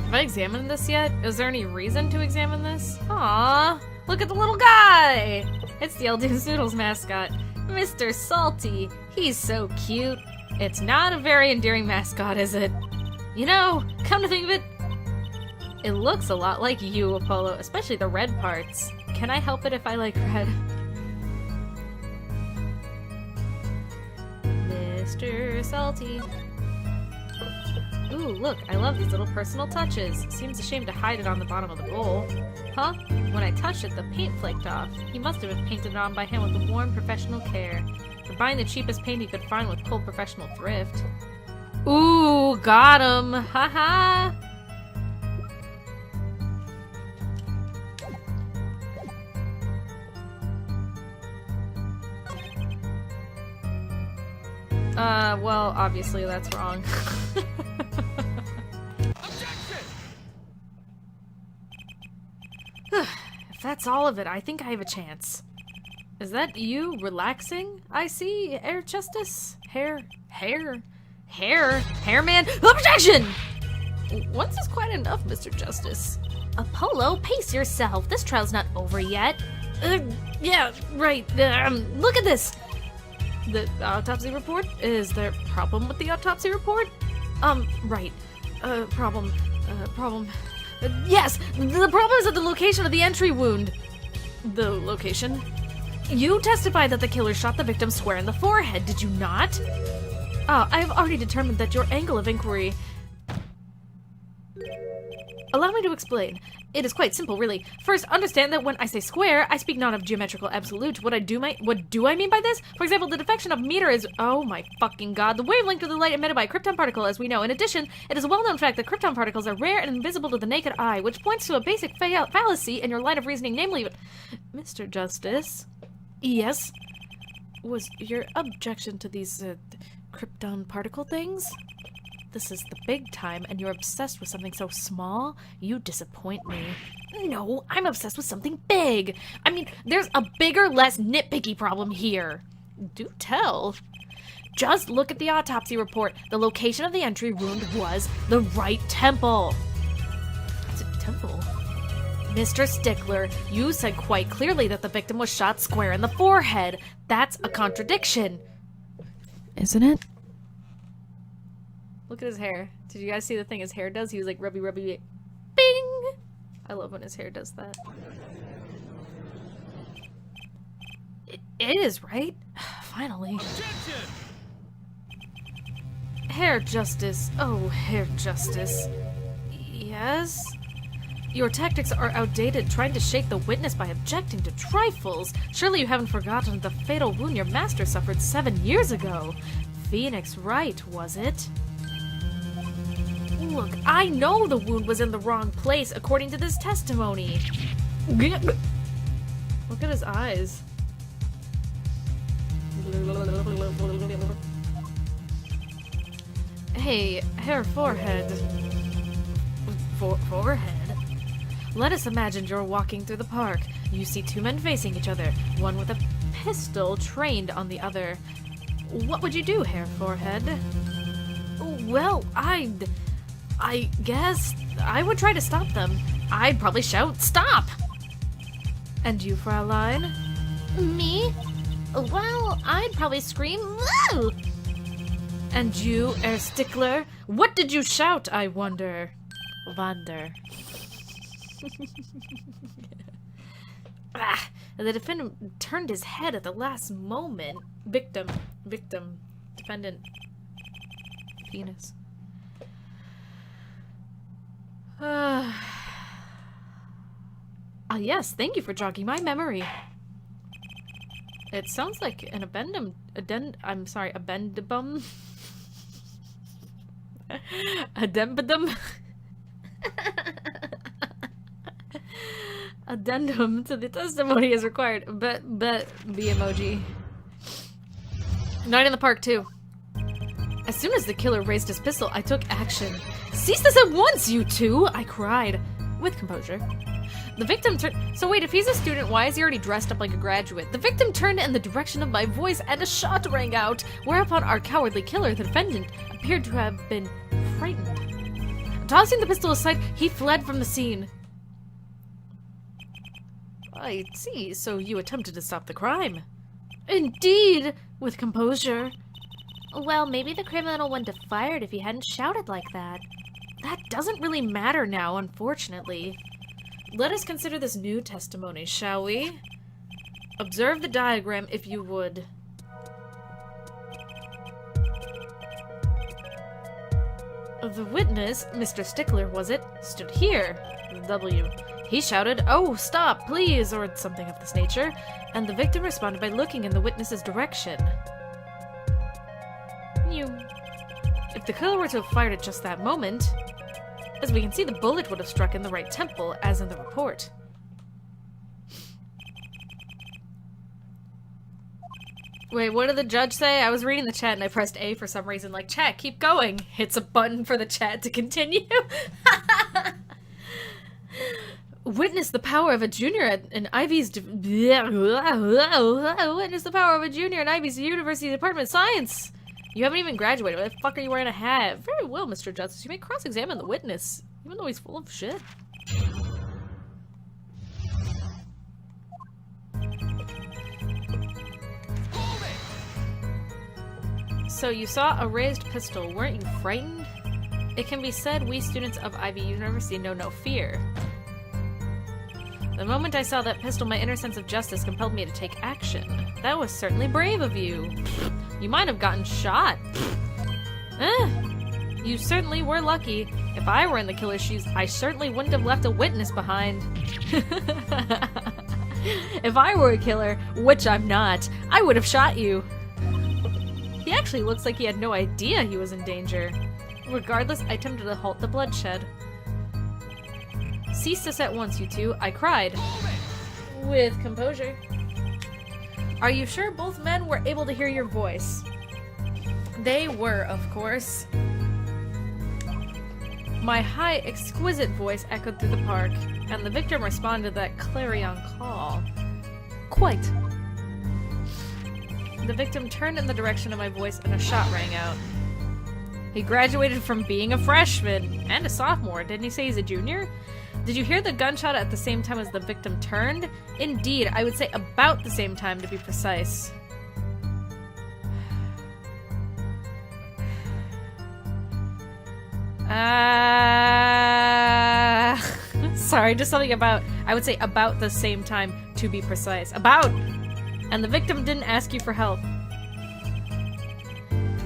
Have I examined this yet? Is there any reason to examine this? Aww, look at the little guy! It's the Eldo's Noodles mascot, Mr. Salty. He's so cute. It's not a very endearing mascot, is it? You know, come to think of it, it looks a lot like you, Apollo, especially the red parts. Can I help it if I like red? Mr. Salty. Ooh, look, I love these little personal touches. Seems a shame to hide it on the bottom of the bowl. Huh? When I touched it, the paint flaked off. He must have been painted on by hand with warm, professional care. For buying the cheapest paint he could find with cold professional thrift. Ooh, got him! Haha! Well, obviously that's wrong. If that's all of it, I think I have a chance. Is that you relaxing? I see, Air Justice? Hairman? Objection! Once is quite enough, Mr. Justice. Apollo, pace yourself. This trial's not over yet. Yeah, right. Look at this! The autopsy report? Is there a problem with the autopsy report? Right. Problem. Yes! The problem is at the location of the entry wound. The location? You testified that the killer shot the victim square in the forehead, did you not? I have already determined that your angle of inquiry... Allow me to explain. It is quite simple, really. First, understand that when I say square, I speak not of geometrical absolute. What do I mean by this? For example, the deflection of meter is, oh my fucking god, the wavelength of the light emitted by a krypton particle, as we know. In addition, it is a well-known fact that krypton particles are rare and invisible to the naked eye, which points to a basic fallacy in your line of reasoning, namely, Mr. Justice. Yes? Was your objection to these, krypton particle things? This is the big time, and you're obsessed with something so small? You disappoint me. No, I'm obsessed with something big. I mean, there's a bigger, less nitpicky problem here. Do tell. Just look at the autopsy report. The location of the entry wound was the right temple. What's a temple? Mr. Stickler, you said quite clearly that the victim was shot square in the forehead. That's a contradiction. Isn't it? Look at his hair. Did you guys see the thing his hair does? He was like rubby, bing! I love when his hair does that. It is, right? Finally. Objection! Hair Justice. Oh, Hair Justice. Yes? Your tactics are outdated, trying to shake the witness by objecting to trifles. Surely you haven't forgotten the fatal wound your master suffered 7 years ago. Phoenix Wright, was it? Look, I know the wound was in the wrong place, according to this testimony. Look at his eyes. Hey, hair forehead. Forehead? Let us imagine you're walking through the park. You see two men facing each other, one with a pistol trained on the other. What would you do, hair forehead? Well, I guess I would try to stop them. I'd probably shout, "Stop!" And you, Fraulein? Me? Well, I'd probably scream, "Woo!" And you, Herr Stickler? What did you shout, I wonder? Ah, the defendant turned his head at the last moment. Victim, defendant, penis. Yes, thank you for jogging my memory. It sounds like an addendum. Addendum. Addendum. Addendum to the testimony is required. Bet the emoji. Night in the park too. As soon as the killer raised his pistol, I took action. Cease this at once, you two! I cried. With composure. The victim turned. So wait, if he's a student, why is he already dressed up like a graduate? The victim turned in the direction of my voice and a shot rang out, whereupon our cowardly killer, the defendant, appeared to have been frightened. Tossing the pistol aside, he fled from the scene. I see, so you attempted to stop the crime. Indeed! With composure. Well, maybe the criminal wouldn't have fired if he hadn't shouted like that. That doesn't really matter now, unfortunately. Let us consider this new testimony, shall we? Observe the diagram, if you would. The witness, Mr. Stickler, was it, stood here. W. He shouted, "Oh, stop, please," or something of this nature, and the victim responded by looking in the witness's direction. If the killer were to have fired at just that moment, as we can see, the bullet would have struck in the right temple, as in the report. Wait, what did the judge say? I was reading the chat and I pressed A for some reason. Like, chat, keep going. Hits a button for the chat to continue. Witness the power of a junior in Ivy's... Witness the power of a junior in Ivy's University Department of Science. You haven't even graduated. Why the fuck are you wearing a hat? Very well, Mr. Justice. You may cross-examine the witness, even though he's full of shit. So you saw a raised pistol. Weren't you frightened? It can be said we students of Ivy University know no fear. The moment I saw that pistol, my inner sense of justice compelled me to take action. That was certainly brave of you. You might have gotten shot. You certainly were lucky. If I were in the killer's shoes, I certainly wouldn't have left a witness behind. If I were a killer, which I'm not, I would have shot you. He actually looks like he had no idea he was in danger. Regardless, I attempted to halt the bloodshed. Cease this at once, you two, I cried. With composure. Are you sure both men were able to hear your voice? They were, of course. My high, exquisite voice echoed through the park, and the victim responded to that clarion call. Quite. The victim turned in the direction of my voice and a shot rang out. He graduated from being a freshman and a sophomore. Didn't he say he's a junior? Did you hear the gunshot at the same time as the victim turned? Indeed, I would say about the same time to be precise. Sorry, just something about, I would say about the same time to be precise. About! And the victim didn't ask you for help.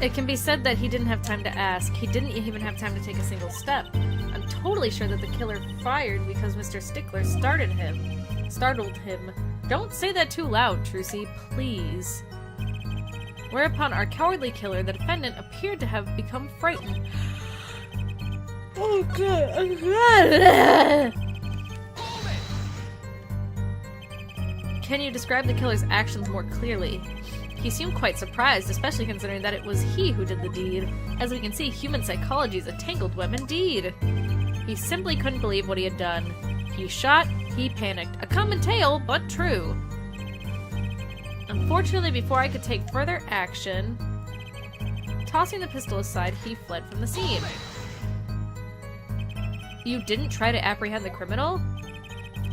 It can be said that he didn't have time to ask. He didn't even have time to take a single step. I'm totally sure that the killer fired because Mr. Stickler startled him. Don't say that too loud, Trucy, please. Whereupon our cowardly killer, the defendant, appeared to have become frightened. Oh god. Can you describe the killer's actions more clearly? He seemed quite surprised, especially considering that it was he who did the deed. As we can see, human psychology is a tangled web indeed. He simply couldn't believe what he had done. He shot, he panicked. A common tale, but true. Unfortunately, before I could take further action, tossing the pistol aside, he fled from the scene. You didn't try to apprehend the criminal?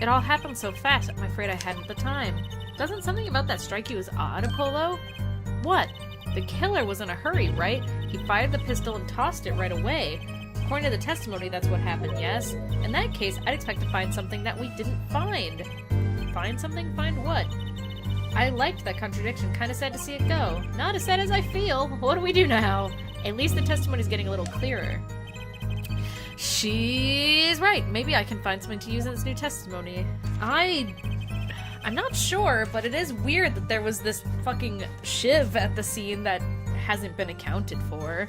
It all happened so fast, I'm afraid I hadn't the time. Doesn't something about that strike you as odd, Apollo? What? The killer was in a hurry, right? He fired the pistol and tossed it right away. According to the testimony, that's what happened, yes? In that case, I'd expect to find something that we didn't find. Find something? Find what? I liked that contradiction. Kinda sad to see it go. Not as sad as I feel. What do we do now? At least the testimony's getting a little clearer. She's right. Maybe I can find something to use in this new testimony. I'm not sure, but it is weird that there was this fucking shiv at the scene that hasn't been accounted for.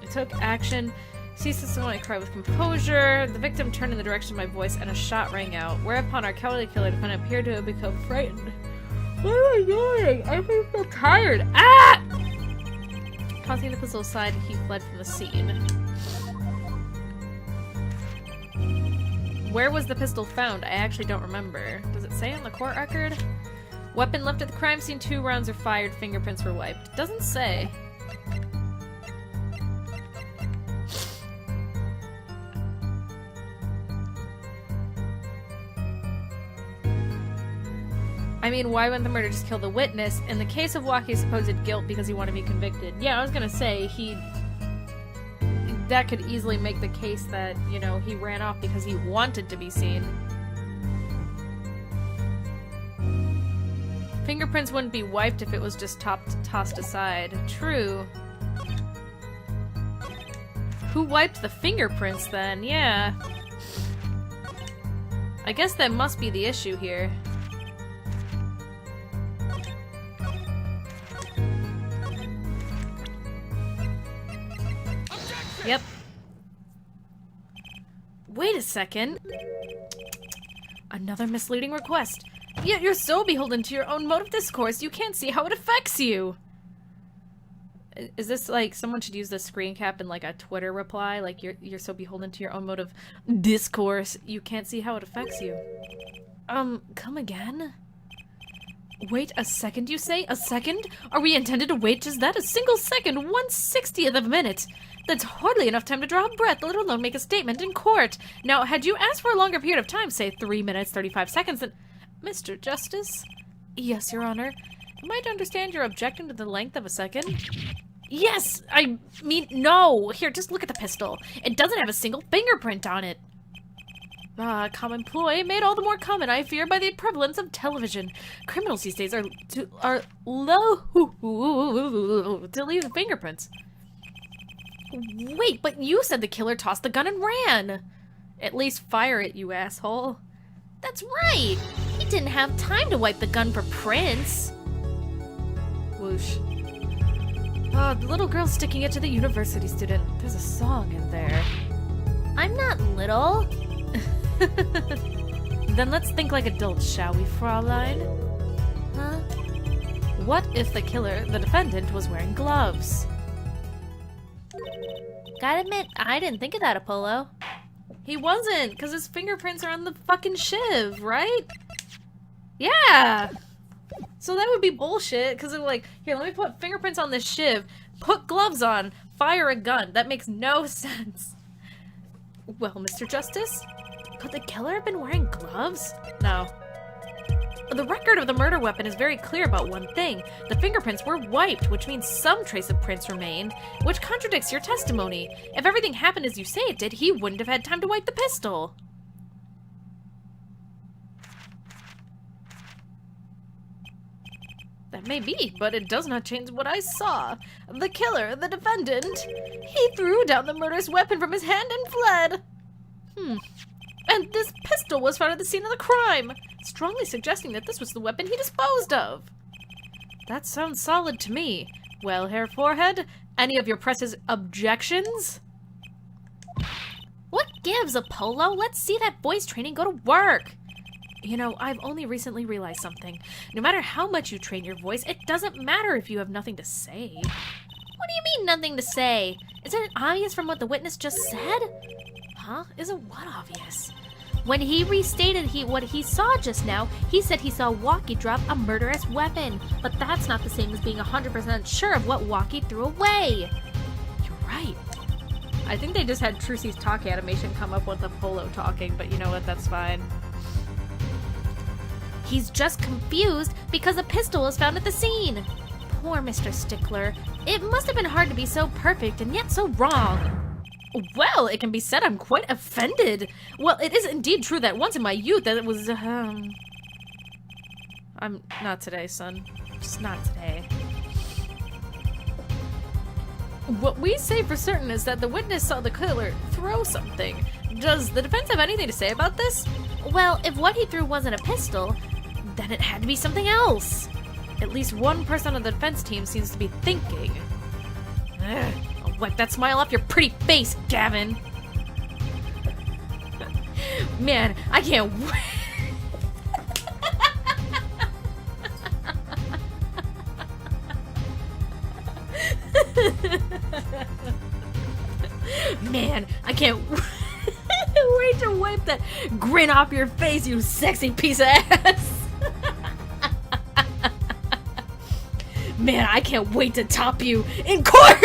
I took action. Ceased this when I cried with composure. The victim turned in the direction of my voice and a shot rang out, whereupon our cowardly killer defendant appeared to have become frightened. What am I doing? I feel so tired. Ah! Tossing the pistol aside, he fled from the scene. Where was the pistol found? I actually don't remember. Does it say on the court record? Weapon left at the crime scene, 2 rounds were fired, fingerprints were wiped. It doesn't say. I mean, why wouldn't the murder just kill the witness? In the case of Waukes's supposed guilt because he wanted to be convicted. Yeah, I was gonna say, that could easily make the case that, you know, he ran off because he wanted to be seen. Fingerprints wouldn't be wiped if it was just tossed aside. True. Who wiped the fingerprints then? Yeah. I guess that must be the issue here. Yep. Wait a second. Another misleading request. Yet you're so beholden to your own mode of discourse, you can't see how it affects you. Is this like someone should use this screen cap in like a Twitter reply? Like you're so beholden to your own mode of discourse, you can't see how it affects you. Come again? Wait a second, you say? A second? Are we intended to wait just that? A single second, 1/60th of a minute. That's hardly enough time to draw a breath, let alone make a statement in court. Now, had you asked for a longer period of time, say 3 minutes, 35 seconds, then... Mr. Justice? Yes, Your Honor. Am I to understand you're objecting to the length of a second? Yes! I mean, no! Here, just look at the pistol. It doesn't have a single fingerprint on it. Common ploy, made all the more common, I fear, by the prevalence of television. Criminals these days are low to leave the fingerprints. Wait, but you said the killer tossed the gun and ran! At least fire it, you asshole. That's right! He didn't have time to wipe the gun for prints. Whoosh. Oh, the little girl sticking it to the university student. There's a song in there. I'm not little. Then let's think like adults, shall we, Fraulein? Huh? What if the killer, the defendant, was wearing gloves? Gotta admit, I didn't think of that, Apollo. He wasn't, because his fingerprints are on the fucking shiv, right? Yeah! So that would be bullshit, because they're like, here, let me put fingerprints on this shiv, put gloves on, fire a gun. That makes no sense. Well, Mr. Justice, could the killer have been wearing gloves? No. The record of the murder weapon is very clear about one thing. The fingerprints were wiped, which means some trace of prints remained, which contradicts your testimony. If everything happened as you say it did, he wouldn't have had time to wipe the pistol. That may be, but it does not change what I saw. The killer, the defendant, he threw down the murderous weapon from his hand and fled. And this pistol was found at the scene of the crime, strongly suggesting that this was the weapon he disposed of. That sounds solid to me. Well, Herr Forehead, any of your press's objections? What gives, Apollo? Let's see that voice training go to work. You know, I've only recently realized something. No matter how much you train your voice, it doesn't matter if you have nothing to say. What do you mean, nothing to say? Isn't it obvious from what the witness just said? Huh? Isn't what obvious? When he restated what he saw just now, he said he saw Walkie drop a murderous weapon. But that's not the same as being 100% sure of what Walkie threw away. You're right. I think they just had Trucy's talk animation come up with Apollo talking, but you know what? That's fine. He's just confused because a pistol was found at the scene. Poor Mr. Stickler. It must have been hard to be so perfect and yet so wrong. Well, it can be said I'm quite offended. Well, it is indeed true that once in my youth that it was, I'm not today, son. Just not today. What we say for certain is that the witness saw the killer throw something. Does the defense have anything to say about this? Well, if what he threw wasn't a pistol, then it had to be something else. At least one person on the defense team seems to be thinking. Ugh. I'll wipe that smile off your pretty face, Gavin. Man, I can't wait. Man, I can't wait to wipe that grin off your face, you sexy piece of ass. Man, I can't wait to top you in court!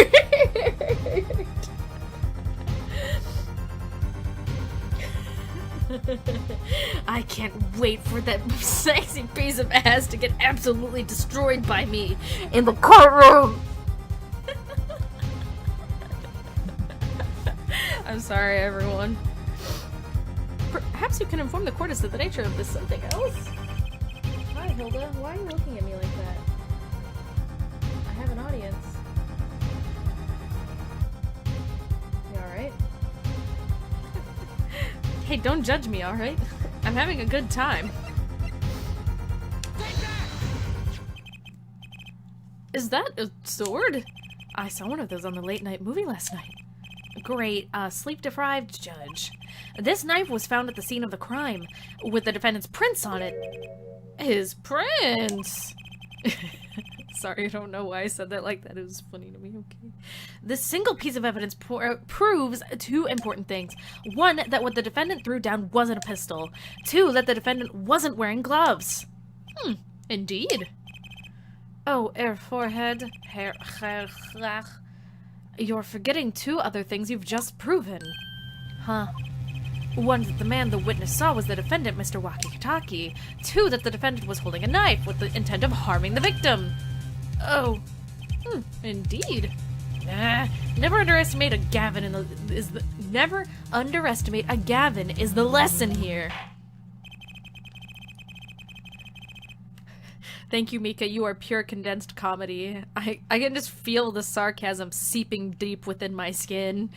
I can't wait for that sexy piece of ass to get absolutely destroyed by me in the courtroom! I'm sorry, everyone. Perhaps you can inform the court as to the nature of this something else? Hi, Hilda. Why are you looking at me like that? I have an audience. You alright? Hey, don't judge me, alright? I'm having a good time. Is that a sword? I saw one of those on the late-night movie last night. Great, sleep-deprived judge. This knife was found at the scene of the crime, with the defendant's prints on it. His prints! Sorry, I don't know why I said that like that. It was funny to me, okay. This single piece of evidence proves two important things. One, that what the defendant threw down wasn't a pistol. Two, that the defendant wasn't wearing gloves. Indeed. Oh, Herr Forehead, Herr. You're forgetting two other things you've just proven. Huh. One, that the man the witness saw was the defendant, Mr. Wakitaki. Two, that the defendant was holding a knife with the intent of harming the victim. Oh. Indeed. Never underestimate a Gavin never underestimate a Gavin is the lesson here. Thank you, Mika. You are pure condensed comedy. I can just feel the sarcasm seeping deep within my skin.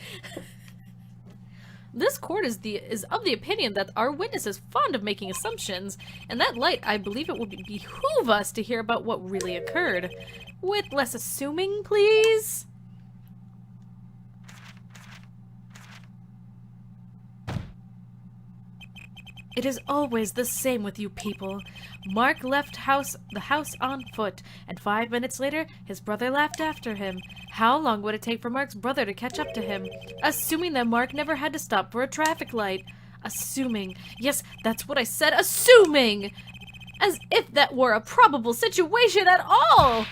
This court is of the opinion that our witness is fond of making assumptions. In that light, I believe it would behoove us to hear about what really occurred. With less assuming, please? It is always the same with you people. Mark left the house on foot, and 5 minutes later, his brother left after him. How long would it take for Mark's brother to catch up to him? Assuming that Mark never had to stop for a traffic light. Assuming. Yes, that's what I said, assuming! As if that were a probable situation at all!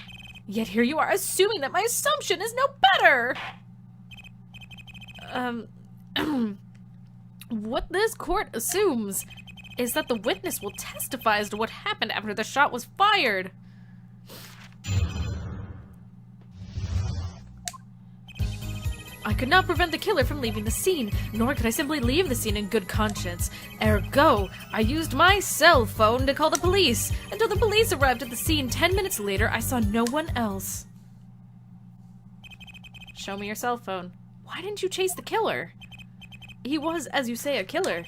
Yet here you are assuming that my assumption is no better! What this court assumes is that the witness will testify as to what happened after the shot was fired. I could not prevent the killer from leaving the scene, nor could I simply leave the scene in good conscience. Ergo, I used my cell phone to call the police. Until the police arrived at the scene 10 minutes later, I saw no one else. Show me your cell phone. Why didn't you chase the killer? He was, as you say, a killer.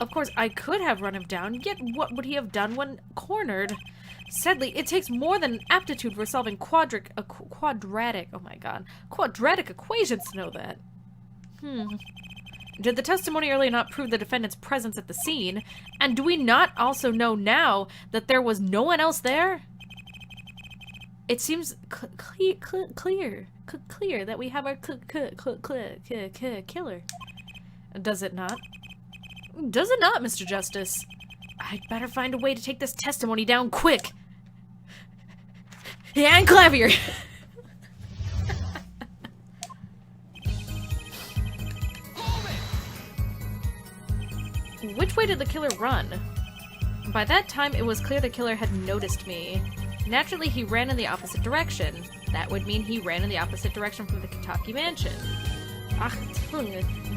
Of course, I could have run him down, yet what would he have done when cornered? Sadly, it takes more than an aptitude for solving quadratic equations to know that. Did the testimony earlier not prove the defendant's presence at the scene? And do we not also know now that there was no one else there? It seems clear that we have our killer. Does it not? Does it not, Mr. Justice? I'd better find a way to take this testimony down quick. And Clavier! Which way did the killer run? By that time, it was clear the killer had noticed me. Naturally, he ran in the opposite direction. That would mean he ran in the opposite direction from the Kitaki mansion.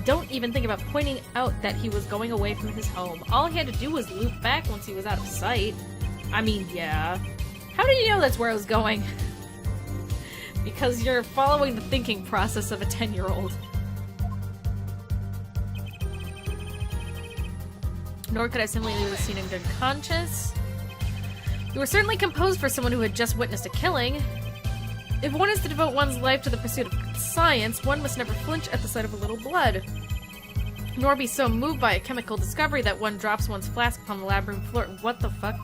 Don't even think about pointing out that he was going away from his home. All he had to do was loop back once he was out of sight. I mean, yeah. How did you know that's where I was going? Because you're following the thinking process of a 10-year-old. Nor could I simply leave the scene in good conscience. You were certainly composed for someone who had just witnessed a killing. If one is to devote one's life to the pursuit of science, one must never flinch at the sight of a little blood. Nor be so moved by a chemical discovery that one drops one's flask upon the lab room floor. What the fuck?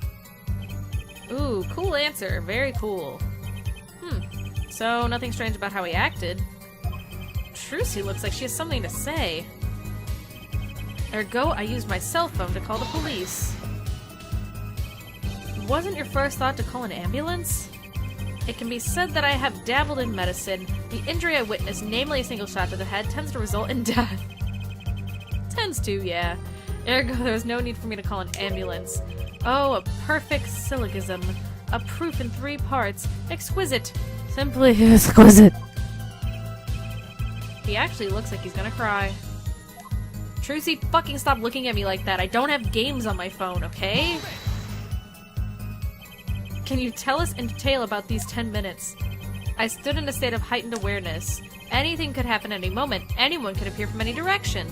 Ooh, cool answer. Very cool. So, nothing strange about how he acted. Trucy looks like she has something to say. Ergo, I used my cell phone to call the police. Wasn't your first thought to call an ambulance? It can be said that I have dabbled in medicine. The injury I witnessed, namely a single shot to the head, tends to result in death. Tends to, yeah. Ergo, there was no need for me to call an ambulance. Oh, a perfect syllogism. A proof in 3 parts. Exquisite. Simply exquisite. He actually looks like he's gonna cry. Trucy, fucking stop looking at me like that. I don't have games on my phone, okay? Can you tell us in detail about these 10 minutes? I stood in a state of heightened awareness. Anything could happen at any moment. Anyone could appear from any direction.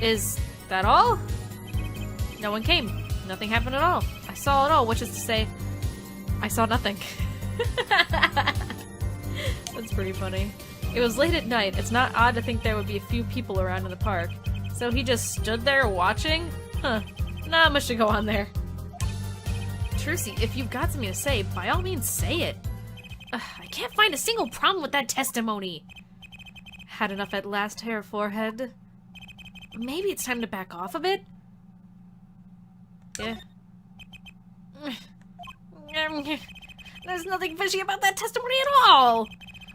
Is that all? No one came. Nothing happened at all. I saw it all, which is to say, I saw nothing. That's pretty funny. It was late at night. It's not odd to think there would be a few people around in the park. So he just stood there watching? Huh. Not much to go on there. Trucy, if you've got something to say, by all means say it. I can't find a single problem with that testimony. Had enough at last, hair forehead. Maybe it's time to back off a bit? Yeah. There's nothing fishy about that testimony at all!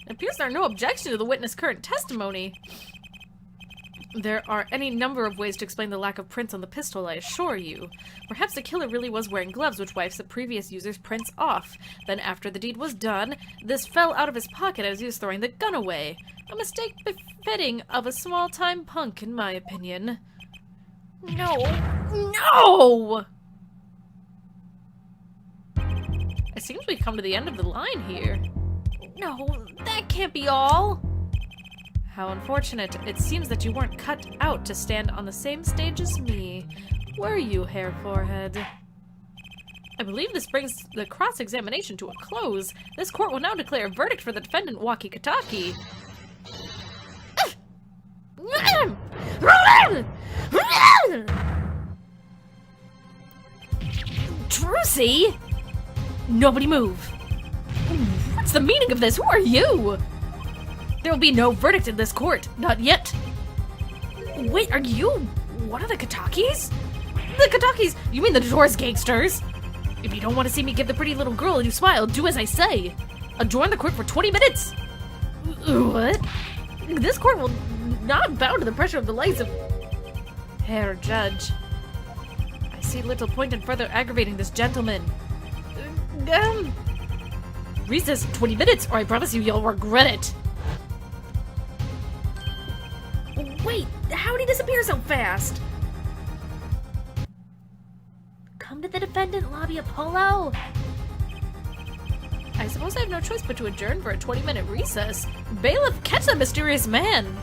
It appears there are no objections to the witness' current testimony. There are any number of ways to explain the lack of prints on the pistol, I assure you. Perhaps the killer really was wearing gloves which wipes the previous user's prints off. Then after the deed was done, this fell out of his pocket as he was throwing the gun away. A mistake befitting of a small-time punk, in my opinion. No! No! It seems we've come to the end of the line here. No, that can't be all. How unfortunate. It seems that you weren't cut out to stand on the same stage as me. Were you, Hair Forehead? I believe this brings the cross-examination to a close. This court will now declare a verdict for the defendant, Waki Kataki. Trucy? Nobody move. What's the meaning of this? Who are you? There will be no verdict in this court. Not yet. Wait, are you one of the Katakis? The Katakis? You mean the Doors gangsters? If you don't want to see me give the pretty little girl a new smile, do as I say. Adjourn the court for 20 minutes. What? This court will not bow to the pressure of the likes of... Herr Judge. I see little point in further aggravating this gentleman. Recess 20 minutes, or I promise you'll regret it. Wait, how did he disappear so fast? Come to the defendant lobby, Apollo. I suppose I have no choice but to adjourn for a 20-minute recess. Bailiff, catch that mysterious man!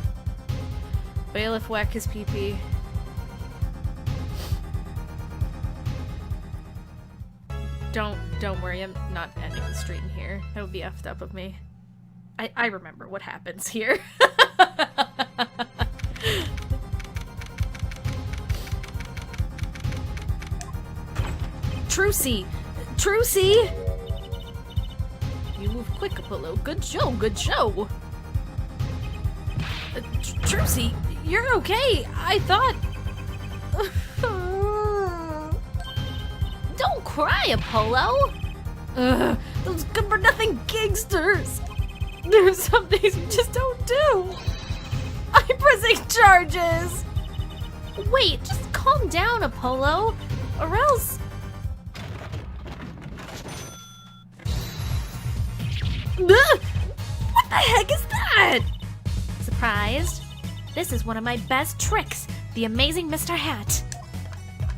Bailiff, whack his pee-pee. Don't worry, I'm not ending the stream here. That would be effed up of me. I remember what happens here. Trucy! Trucy! You move quick, Apollo. Good show, good show. Trucy, you're okay. I thought... Don't cry, Apollo. Those good-for-nothing gangsters. There's some things you just don't do. I'm pressing charges. Wait, just calm down, Apollo. Or else... What the heck is that? Surprised? This is one of my best tricks, the amazing Mr. Hat.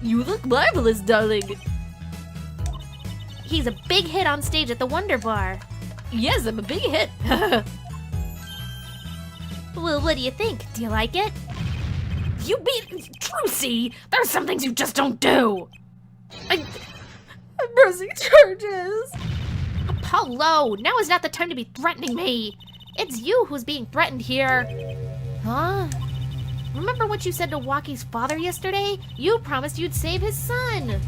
You look marvelous, darling. He's a big hit on stage at the Wonder Bar. Yes, I'm a big hit. Well, what do you think? Do you like it? You beat Trucy. There's some things you just don't do. I'm pressing charges. Apollo, now is not the time to be threatening me. It's you who's being threatened here. Huh? Remember what you said to Waki's father yesterday? You promised you'd save his son.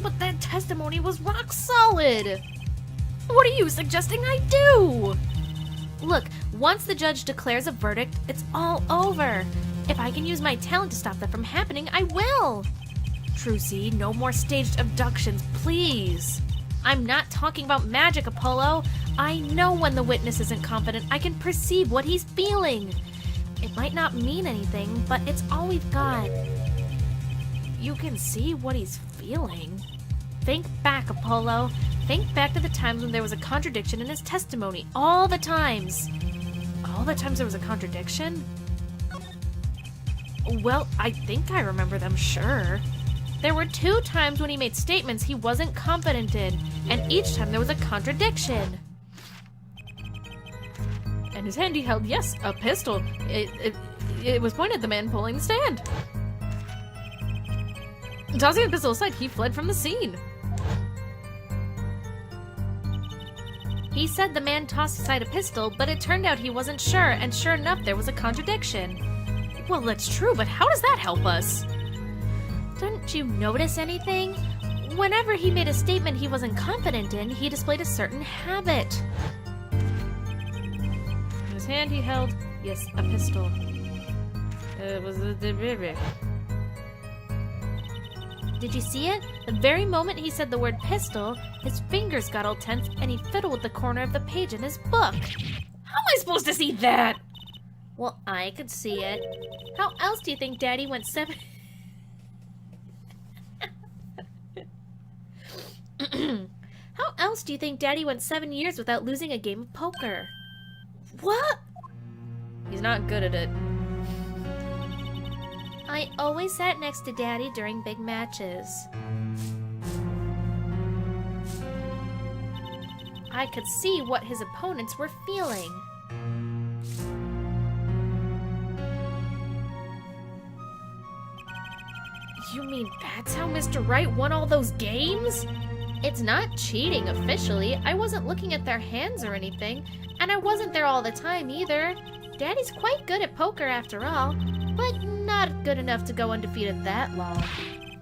But that testimony was rock solid. What are you suggesting I do? Look, once the judge declares a verdict, it's all over. If I can use my talent to stop that from happening, I will. Trucy, no more staged abductions, please. I'm not talking about magic, Apollo. I know when the witness isn't confident. I can perceive what he's feeling. It might not mean anything, but it's all we've got. You can see what he's feeling. Think back, Apollo. Think back to the times when there was a contradiction in his testimony. All the times. All the times there was a contradiction? Well, I think I remember them, sure. There were 2 times when he made statements he wasn't confident in, and each time there was a contradiction. And his hand he held, yes, a pistol. It was pointed at the man pulling the stand. Tossing the pistol aside, he fled from the scene. He said the man tossed aside a pistol, but it turned out he wasn't sure, and sure enough, there was a contradiction. Well, that's true, but how does that help us? Didn't you notice anything? Whenever he made a statement he wasn't confident in, he displayed a certain habit. In his hand he held, yes, a pistol. It was a... Did you see it? The very moment he said the word pistol, his fingers got all tense and he fiddled with the corner of the page in his book. How am I supposed to see that? Well, I could see it. How else do you think Daddy went 7... How else do you think Daddy went 7 years without losing a game of poker? What? He's not good at it. I always sat next to Daddy during big matches. I could see what his opponents were feeling. You mean that's how Mr. Right won all those games? It's not cheating officially. I wasn't looking at their hands or anything, and I wasn't there all the time either. Daddy's quite good at poker after all, but not good enough to go undefeated that long.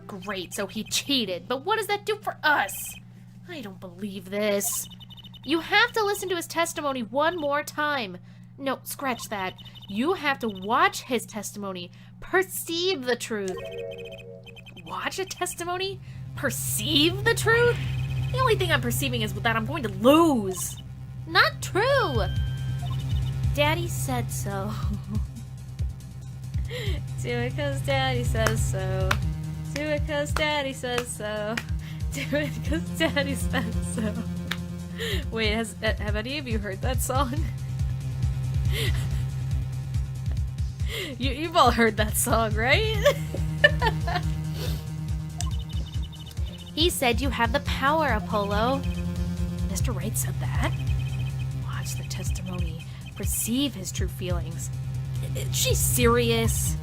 Great, so he cheated, but what does that do for us? I don't believe this. You have to listen to his testimony one more time. No, scratch that. You have to watch his testimony. Perceive the truth. Watch a testimony? Perceive the truth? The only thing I'm perceiving is that I'm going to lose. Not true. Daddy said so. Do it 'cause Daddy says so. Do it 'cause Daddy says so. Do it 'cause Daddy says so. Wait, have any of you heard that song? You've all heard that song, right? He said you have the power, Apollo. Mr. Wright said that? Watch the testimony. Perceive his true feelings. Is she serious?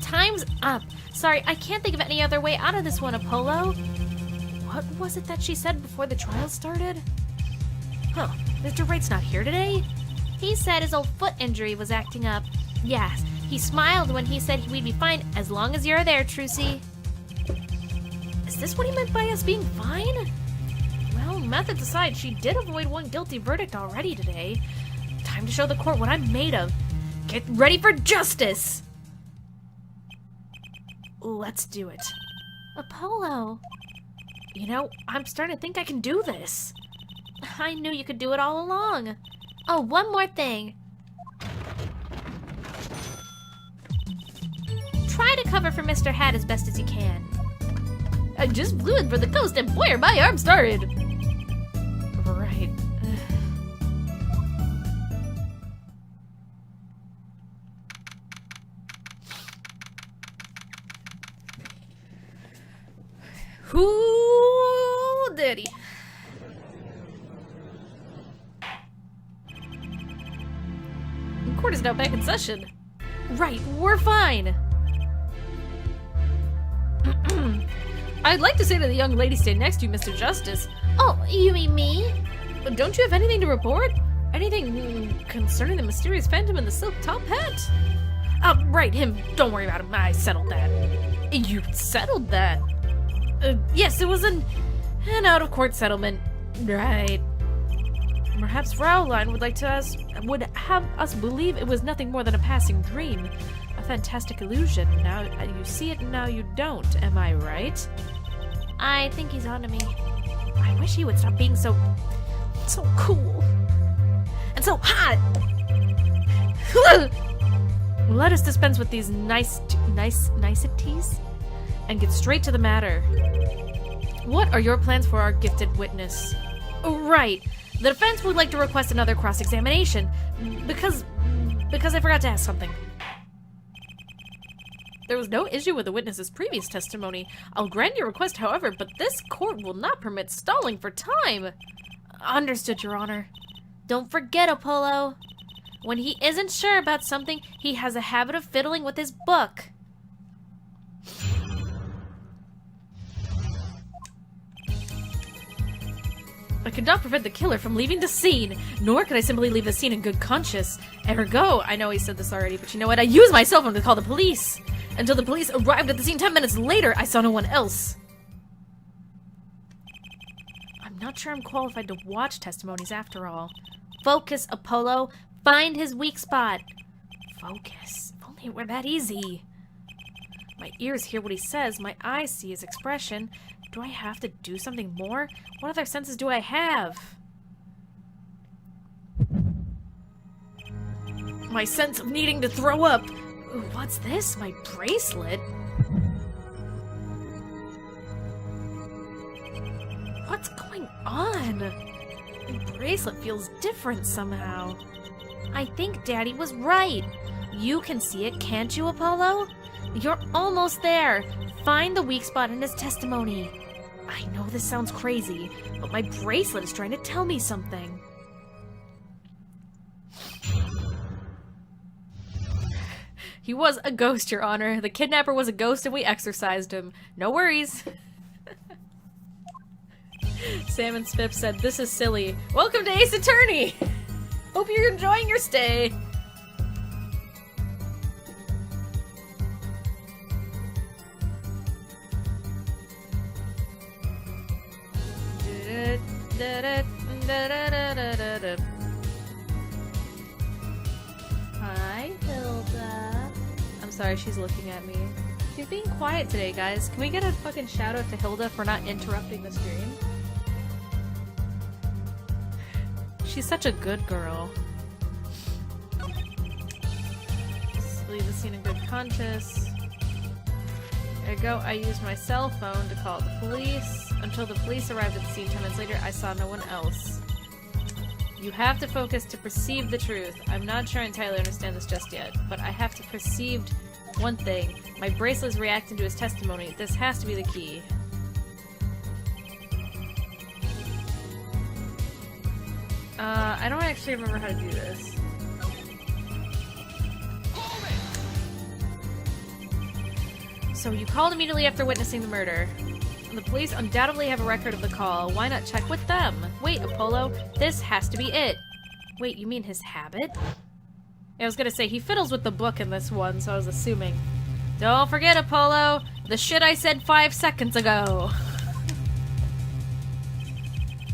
Time's up. Sorry, I can't think of any other way out of this one, Apollo. What was it that she said before the trial started? Huh, Mr. Wright's not here today? He said his old foot injury was acting up. Yes, he smiled when he said we'd be fine as long as you're there, Trucy. Is this what he meant by us being fine? Well, methods aside, she did avoid one guilty verdict already today. Time to show the court what I'm made of. Get ready for justice! Let's do it. Apollo. You know, I'm starting to think I can do this. I knew you could do it all along. Oh, one more thing. Try to cover for Mr. Hat as best as you can. I just flew in for the coast and boy are my arms started! Right. Who daddy? Court is now back in session. Right, we're fine. I'd like to say to the young lady staying next to you, Mr. Justice. Oh, you mean me? Don't you have anything to report? Anything concerning the mysterious phantom in the silk top hat? Right, him. Don't worry about him. I settled that. You settled that? Yes, it was an out-of-court settlement. Right. Perhaps Fraulein would have us believe it was nothing more than a passing dream. A fantastic illusion. Now you see it and now you don't. Am I right? I think he's onto me. I wish he would stop being so cool. And so hot! Let us dispense with these niceties and get straight to the matter. What are your plans for our gifted witness? Right. The defense would like to request another cross-examination because I forgot to ask something. There was no issue with the witness's previous testimony. I'll grant your request, however, but this court will not permit stalling for time. Understood, Your Honor. Don't forget, Apollo. When he isn't sure about something, he has a habit of fiddling with his book. I could not prevent the killer from leaving the scene, nor could I simply leave the scene in good conscience. Ergo, I know he said this already, but you know what? I used my cell phone to call the police. Until the police arrived at the scene 10 minutes later, I saw no one else. I'm not sure I'm qualified to watch testimonies after all. Focus, Apollo. Find his weak spot. Focus. If only it were that easy. My ears hear what he says, my eyes see his expression. Do I have to do something more? What other senses do I have? My sense of needing to throw up. Ooh, what's this? My bracelet? What's going on? My bracelet feels different somehow. I think Daddy was right. You can see it, can't you, Apollo? You're almost there. Find the weak spot in his testimony. I know this sounds crazy, but my bracelet is trying to tell me something. He was a ghost, Your Honor. The kidnapper was a ghost and we exorcised him. No worries. Sam and Spiff said, "This is silly. Welcome to Ace Attorney! Hope you're enjoying your stay." Hi, Hilda. I'm sorry, she's looking at me. She's being quiet today, guys. Can we get a fucking shout out to Hilda for not interrupting the stream? She's such a good girl. Let's leave the scene in good conscience. There you go. I used my cell phone to call the police. Until the police arrived at the scene 10 minutes later, I saw no one else. You have to focus to perceive the truth. I'm not sure I entirely understand this just yet, but I have to perceive one thing. My bracelet is reacting to his testimony. This has to be the key. I don't actually remember how to do this. So you called immediately after witnessing the murder. The police undoubtedly have a record of the call. Why not check with them? Wait, Apollo, this has to be it. Wait, you mean his habit? I was gonna say, he fiddles with the book in this one, so I was assuming. Don't forget, Apollo, the shit I said 5 seconds ago.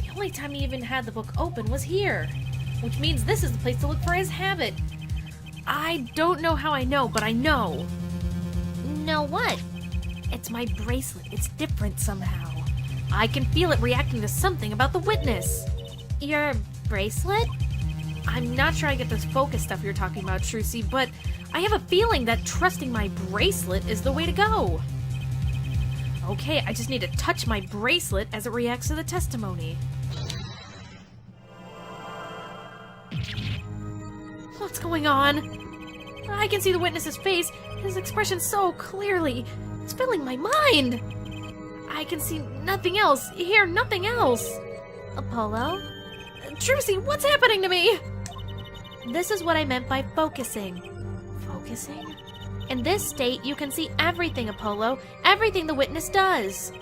The only time he even had the book open was here, which means this is the place to look for his habit. I don't know how I know, but I know. Know what? It's my bracelet. It's different somehow. I can feel it reacting to something about the witness. Your bracelet? I'm not sure I get this focus stuff you're talking about, Trucy, but I have a feeling that trusting my bracelet is the way to go. Okay, I just need to touch my bracelet as it reacts to the testimony. What's going on? I can see the witness's face, his expression so clearly. It's filling my mind. I can see nothing else, hear nothing else. Apollo? Trucy, what's happening to me? This is what I meant by focusing. Focusing? In this state, you can see everything, Apollo. Everything the witness does.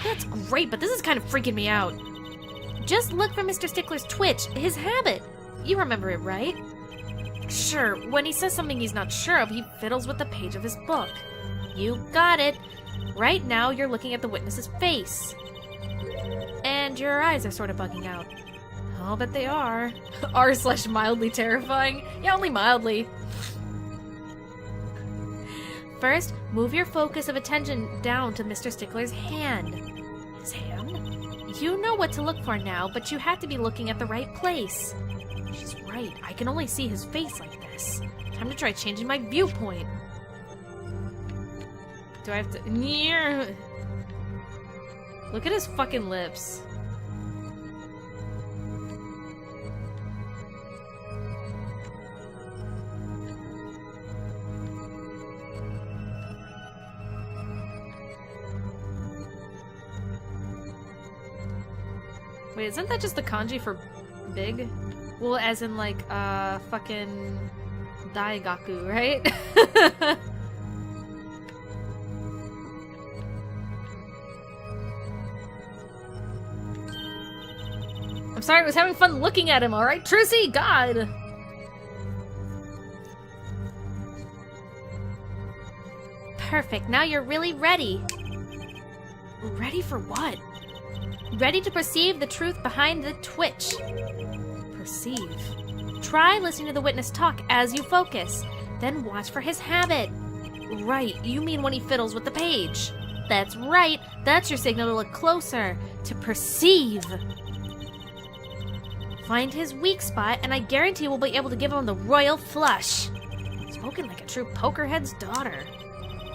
That's great, but this is kind of freaking me out. Just look for Mr. Stickler's twitch, his habit. You remember it, right? Sure, when he says something he's not sure of, he fiddles with the page of his book. You got it. Right now, you're looking at the witness's face. And your eyes are sort of bugging out. I'll bet they are. R/mildly terrifying? Yeah, only mildly. First, move your focus of attention down to Mr. Stickler's hand. His hand? You know what to look for now, but you have to be looking at the right place. She's right. I can only see his face like this. Time to try changing my viewpoint. Do I have to... Look at his fucking lips. Wait, isn't that just the kanji for big? Well, as in like, fucking Daigaku, right? I'm sorry, I was having fun looking at him, alright, Trucy? God! Perfect, now you're really ready. Ready for what? Ready to perceive the truth behind the twitch. Perceive. Try listening to the witness talk as you focus. Then watch for his habit. Right, you mean when he fiddles with the page. That's right. That's your signal to look closer. To perceive. Find his weak spot, and I guarantee we'll be able to give him the royal flush. Spoken like a true pokerhead's daughter.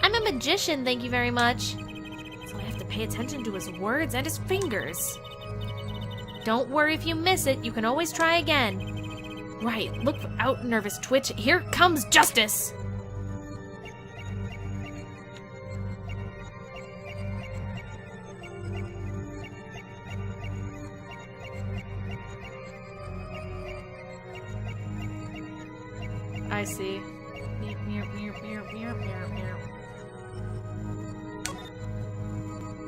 I'm a magician, thank you very much. So I have to pay attention to his words and his fingers. Don't worry if you miss it, you can always try again. Right, look out, nervous twitch. Here comes justice! I see. Meow, meow, meow, meow, meow, meow, meow.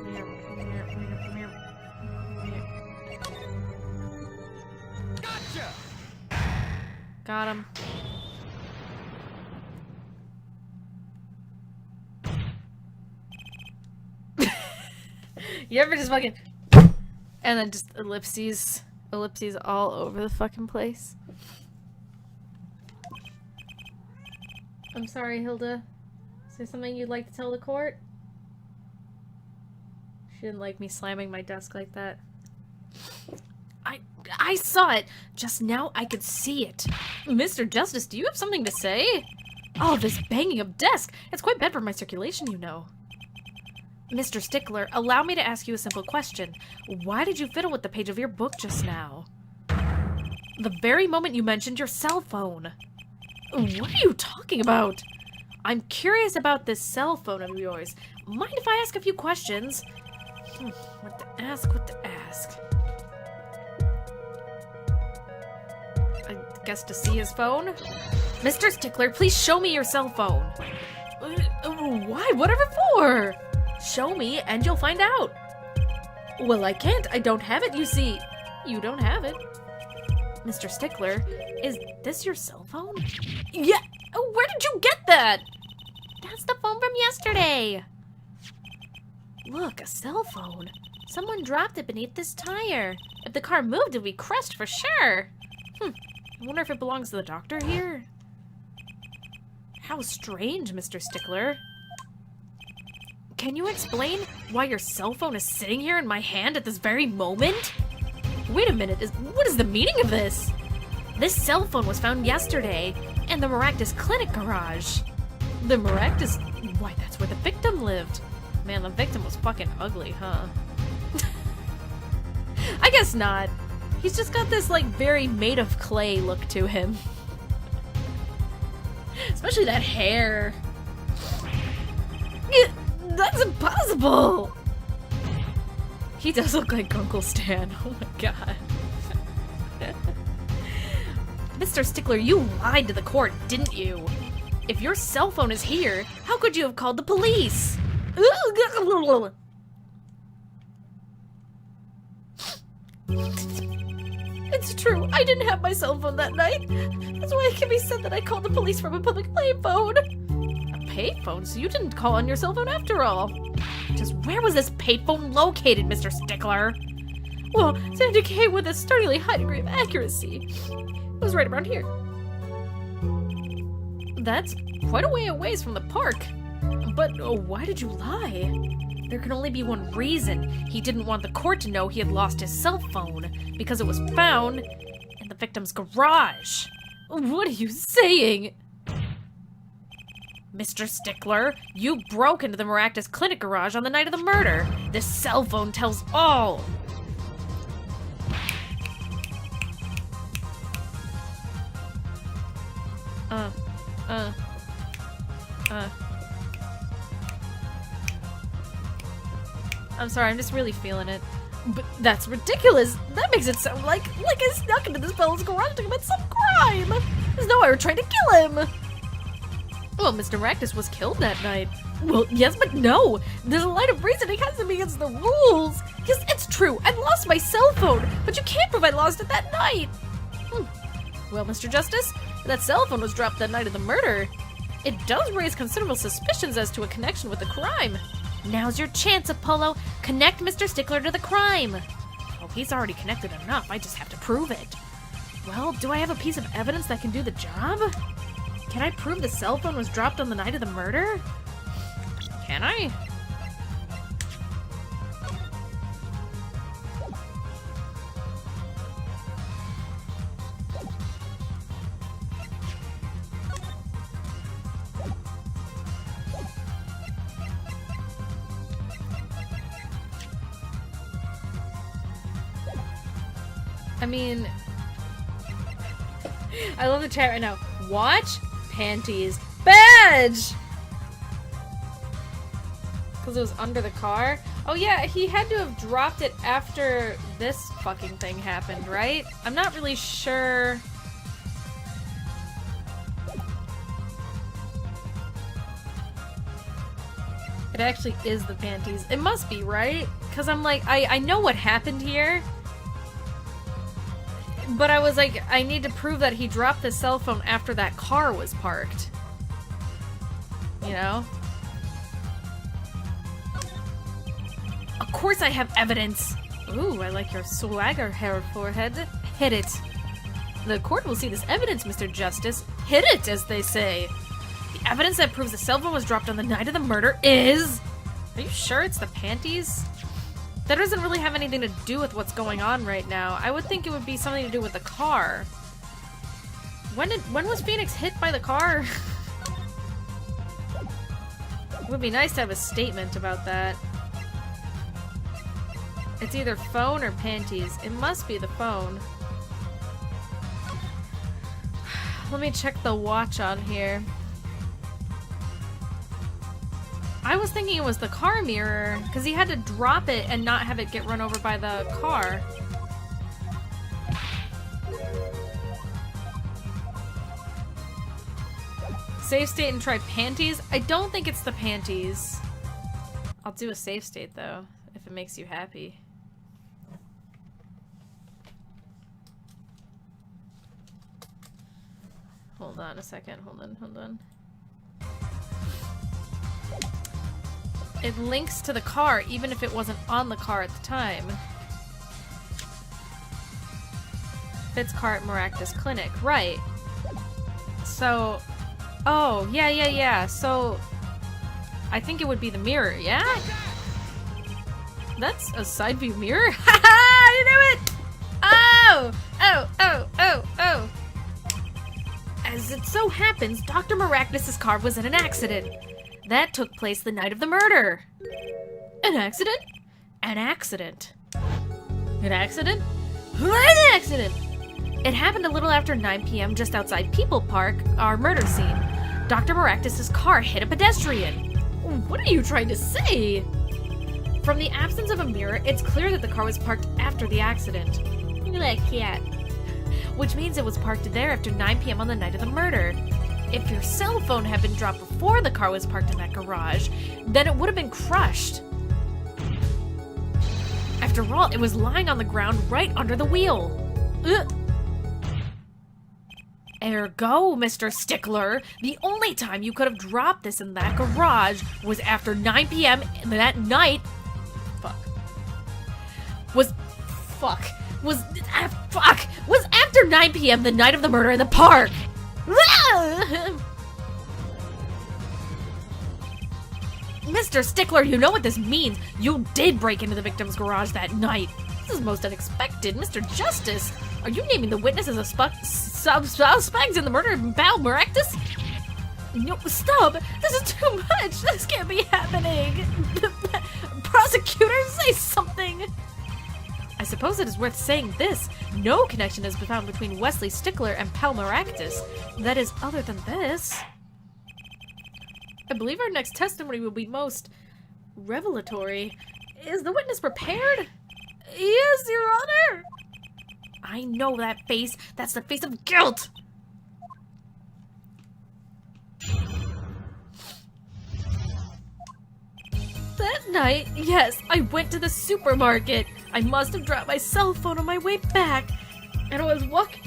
Meow, meow, meow, meow, meow. Gotcha! Got him. You ever just fucking... And then just ellipses all over the fucking place. I'm sorry, Hilda. Is there something you'd like to tell the court? She didn't like me slamming my desk like that. I saw it! Just now I could see it. Mr. Justice, do you have something to say? Oh, this banging of desk! It's quite bad for my circulation, you know. Mr. Stickler, allow me to ask you a simple question. Why did you fiddle with the page of your book just now? The very moment you mentioned your cell phone. What are you talking about? I'm curious about this cell phone of yours. Mind if I ask a few questions? What to ask? I guess to see his phone? Mr. Stickler, please show me your cell phone. Why? Whatever for? Show me and you'll find out. Well, I can't. I don't have it, you see. You don't have it. Mr. Stickler, is this your cell phone? Yeah. Where did you get that? That's the phone from yesterday. Look, a cell phone. Someone dropped it beneath this tire. If the car moved, it'd be crushed for sure. I wonder if it belongs to the doctor here. How strange, Mr. Stickler. Can you explain why your cell phone is sitting here in my hand at this very moment? Wait a minute, what is the meaning of this? This cell phone was found yesterday in the Maractus Clinic garage. The Maractus... Why, that's where the victim lived. Man, the victim was fucking ugly, huh? I guess not. He's just got this, like, very made of clay look to him. Especially that hair. That's impossible! He does look like Uncle Stan. Oh my god. Mr. Stickler, you lied to the court, didn't you? If your cell phone is here, how could you have called the police? It's true, I didn't have my cell phone that night. That's why it can be said that I called the police from a public payphone. Payphone? So you didn't call on your cell phone after all. Just where was this payphone located, Mr. Stickler? Well, to indicate with a startlingly high degree of accuracy. It was right around here. That's quite a way away from the park. But why did you lie? There can only be one reason. He didn't want the court to know he had lost his cell phone, because it was found in the victim's garage. What are you saying? Mr. Stickler, you broke into the Maractus Clinic garage on the night of the murder. This cell phone tells all. I'm sorry, I'm just really feeling it. But that's ridiculous. That makes it sound like I snuck into this fellow's garage to commit some crime. There's no way we're trying to kill him. Well, Mr. Maractus was killed that night. Well, yes, but no. There's a line of reasoning has to be against the rules. Yes, it's true. I lost my cell phone, but you can't prove I lost it that night. Well, Mr. Justice, that cell phone was dropped that night of the murder. It does raise considerable suspicions as to a connection with the crime. Now's your chance, Apollo. Connect Mr. Stickler to the crime. Oh, he's already connected enough. I just have to prove it. Well, do I have a piece of evidence that can do the job? Can I prove the cell phone was dropped on the night of the murder? Can I? I mean, I love the chat right now. Watch panties badge! Because it was under the car? Oh yeah, he had to have dropped it after this fucking thing happened, right? I'm not really sure. It actually is the panties. It must be, right? Because I'm like, I know what happened here. But I was like, I need to prove that he dropped the cell phone after that car was parked. You know? Of course I have evidence! Ooh, I like your swagger hair forehead. Hit it. The court will see this evidence, Mr. Justice. Hit it, as they say. The evidence that proves the cell phone was dropped on the night of the murder is... Are you sure it's the panties? That doesn't really have anything to do with what's going on right now. I would think it would be something to do with the car. When was Phoenix hit by the car? It would be nice to have a statement about that. It's either phone or panties. It must be the phone. Let me check the watch on here. I was thinking it was the car mirror, because he had to drop it and not have it get run over by the car. Save state and try panties? I don't think it's the panties. I'll do a save state, though, if it makes you happy. Hold on a second. Hold on. It links to the car, even if it wasn't on the car at the time. Fitz car at Maractus Clinic. Right. So... Oh, yeah. So... I think it would be the mirror, yeah? That's a side view mirror? Haha! You knew it! Oh! As it so happens, Dr. Maractus' car was in an accident. That took place the night of the murder. An accident? An accident. An accident? An accident! It happened a little after 9 p.m. just outside People Park, our murder scene. Dr. Maractus' car hit a pedestrian. What are you trying to say? From the absence of a mirror, it's clear that the car was parked after the accident. Like, yeah. Which means it was parked there after 9 p.m. on the night of the murder. If your cell phone had been dropped before the car was parked in that garage, then it would have been crushed. After all, it was lying on the ground right under the wheel. Ugh. Ergo, Mr. Stickler, the only time you could have dropped this in that garage was after 9 p.m. that night. Was after 9 p.m. the night of the murder in the park. Mr. Stickler, you know what this means. You did break into the victim's garage that night. This is most unexpected. Mr. Justice, are you naming the witness as a suspect in the murder of Pal Maractus? No, stop! This is too much! This can't be happening! Prosecutors, say something! I suppose it is worth saying this. No connection has been found between Wesley Stickler and Pal Maractus. That is, other than this. I believe our next testimony will be most revelatory. Is the witness prepared? Yes, Your Honor! I know that face. That's the face of guilt! That night, yes, I went to the supermarket. I must have dropped my cell phone on my way back. And I was walking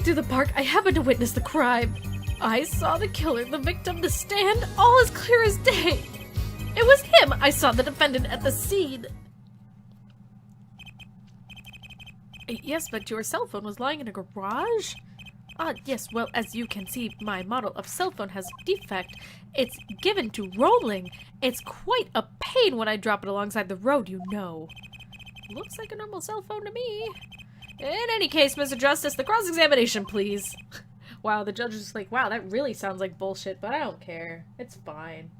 through the park, I happened to witness the crime. I saw the killer, the victim, the stand, all as clear as day. It was him. I saw the defendant at the scene. Yes, but your cell phone was lying in a garage? Yes, well, as you can see, my model of cell phone has defect. It's given to rolling. It's quite a pain when I drop it alongside the road, you know. Looks like a normal cell phone to me. In any case, Mr. Justice, the cross-examination, please. Wow, the judge is just like, wow, that really sounds like bullshit, but I don't care. It's fine.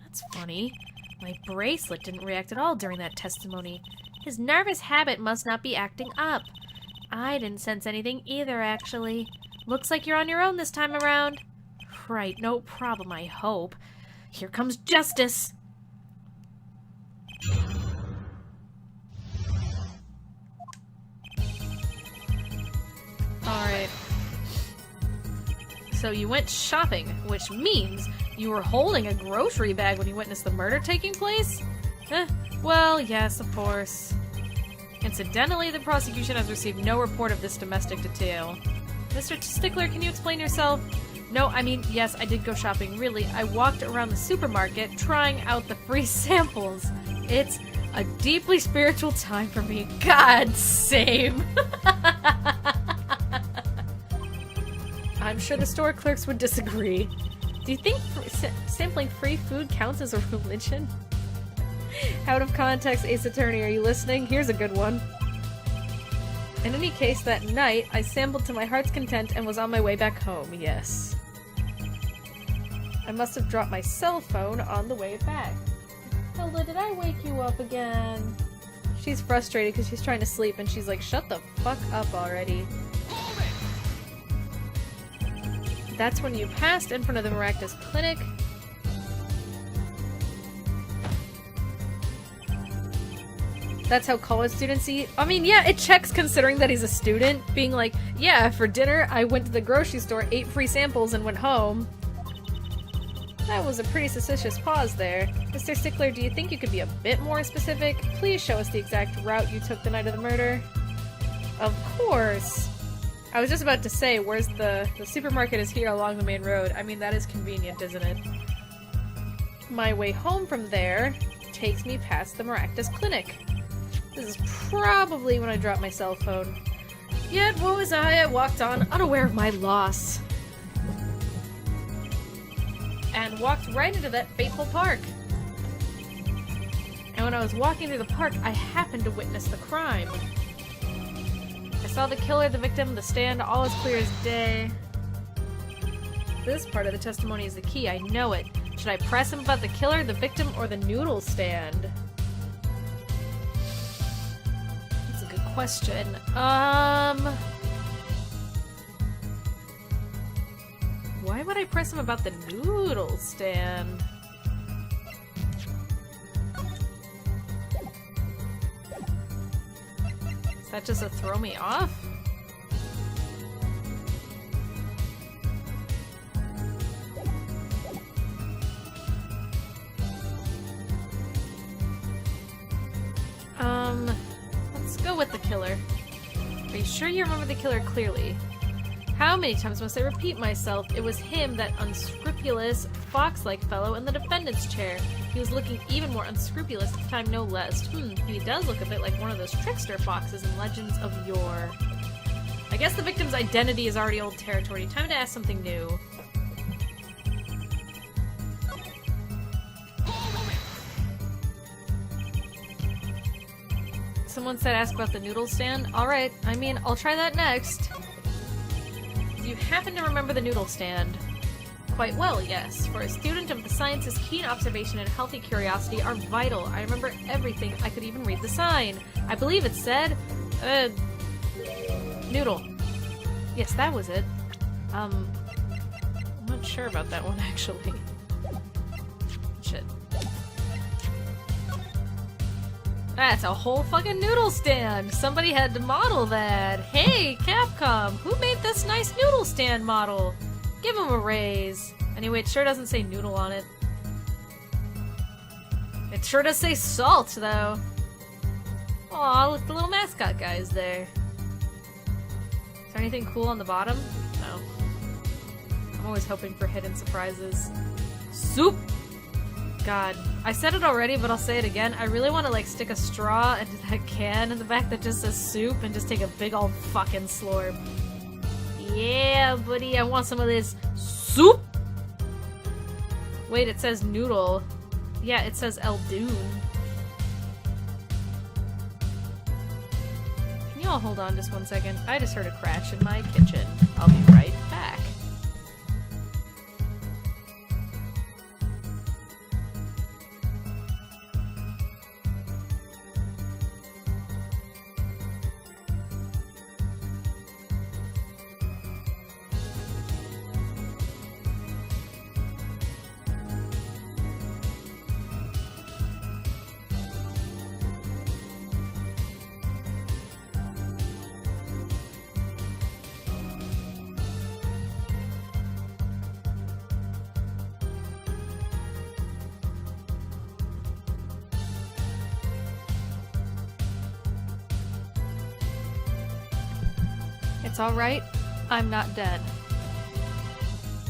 That's funny. My bracelet didn't react at all during that testimony. His nervous habit must not be acting up. I didn't sense anything either, actually. Looks like you're on your own this time around. Right, no problem, I hope. Here comes justice! Alright. So you went shopping, which means you were holding a grocery bag when you witnessed the murder taking place? Well, yes, of course. Incidentally, the prosecution has received no report of this domestic detail. Mr. Stickler, can you explain yourself? No, I mean, yes, I did go shopping. Really, I walked around the supermarket trying out the free samples. It's a deeply spiritual time for me. God, same. I'm sure the store clerks would disagree. Do you think sampling free food counts as a religion? Out of context, Ace Attorney, are you listening? Here's a good one. In any case, that night, I sampled to my heart's content and was on my way back home, yes. I must have dropped my cell phone on the way back. Hilda, did I wake you up again? She's frustrated because she's trying to sleep and she's like, shut the fuck up already. That's when you passed in front of the Maractus Clinic. That's how college students eat? I mean, yeah, it checks considering that he's a student. Being like, yeah, for dinner, I went to the grocery store, ate free samples, and went home. That was a pretty suspicious pause there. Mr. Stickler, do you think you could be a bit more specific? Please show us the exact route you took the night of the murder. Of course. I was just about to say, where's the supermarket is here along the main road. I mean, that is convenient, isn't it? My way home from there takes me past the Maractus Clinic. This is probably when I dropped my cell phone. Yet, woe is I walked on, unaware of my loss. And walked right into that fateful park. And when I was walking through the park, I happened to witness the crime. I saw the killer, the victim, the stand, all as clear as day. This part of the testimony is the key, I know it. Should I press him about the killer, the victim, or the noodle stand? That's a good question. Why would I press him about the noodle stand? Is that just to throw me off? Let's go with the killer. Are you sure you remember the killer clearly? How many times must I repeat myself? It was him, that unscrupulous, fox-like fellow in the defendant's chair. He was looking even more unscrupulous this time, no less. He does look a bit like one of those trickster foxes in Legends of Yore. I guess the victim's identity is already old territory. Time to ask something new. Someone said ask about the noodle stand. Alright, I mean, I'll try that next. Do you happen to remember the noodle stand? Quite well, yes. For a student of the sciences, keen observation and healthy curiosity are vital. I remember everything. I could even read the sign. I believe it said, noodle. Yes, that was it. I'm not sure about that one, actually. Shit. That's a whole fucking noodle stand! Somebody had to model that! Hey, Capcom! Who made this nice noodle stand model? Give him a raise. Anyway, it sure doesn't say noodle on it. It sure does say salt, though. Aw, look, the little mascot guy is there. Is there anything cool on the bottom? No. I'm always hoping for hidden surprises. Soup! God. I said it already, but I'll say it again. I really want to, like, stick a straw into that can in the back that just says soup and just take a big old fucking slurp. Yeah, buddy, I want some of this soup! Wait, it says noodle. Yeah, it says El Dune. Can you all hold on just one second? I just heard a crash in my kitchen. I'll be right back. It's alright. I'm not dead.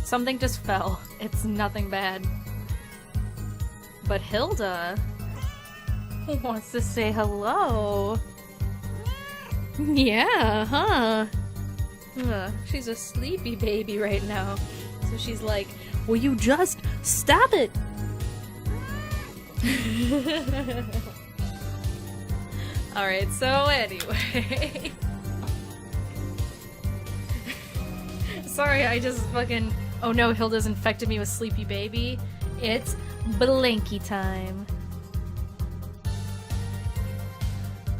Something just fell. It's nothing bad. But Hilda wants to say hello. Yeah, huh? She's a sleepy baby right now. So she's like, will you just stop it? Alright, so anyway. Sorry, I just fucking... Oh no, Hilda's infected me with sleepy baby. It's blanky time.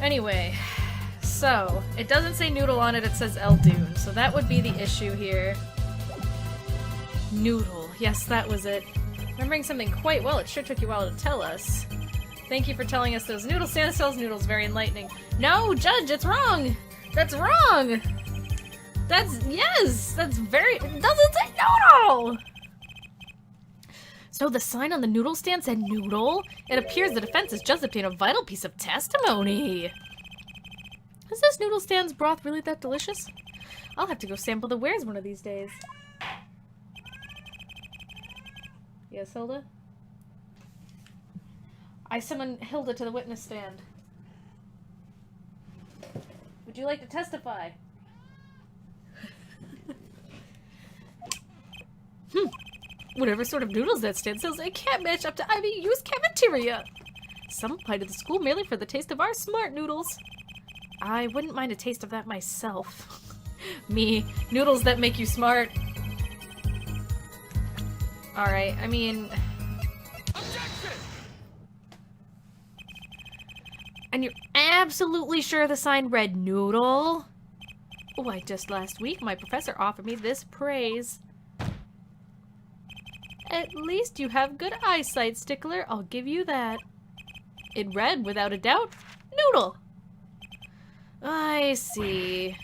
Anyway, so it doesn't say Noodle on it, it says Eldoon, so that would be the issue here. Noodle, yes, that was it. Remembering something quite well, it sure took you a while to tell us. Thank you for telling us those noodle stand sells noodles, very enlightening. No, Judge, it's wrong! That's wrong! That's very, it doesn't say noodle! So the sign on the noodle stand said noodle? It appears the defense has just obtained a vital piece of testimony. Is this noodle stand's broth really that delicious? I'll have to go sample the wares one of these days. Yes, Hilda? I summon Hilda to the witness stand. Would you like to testify? Whatever sort of noodles that stand sells, it can't match up to IBU's cafeteria. Some apply to the school merely for the taste of our smart noodles. I wouldn't mind a taste of that myself. Me, noodles that make you smart. Alright, I mean... Objection! And you're absolutely sure the sign read noodle? Why, just last week my professor offered me this praise. At least you have good eyesight, Stickler. I'll give you that. It read, without a doubt, noodle. I see.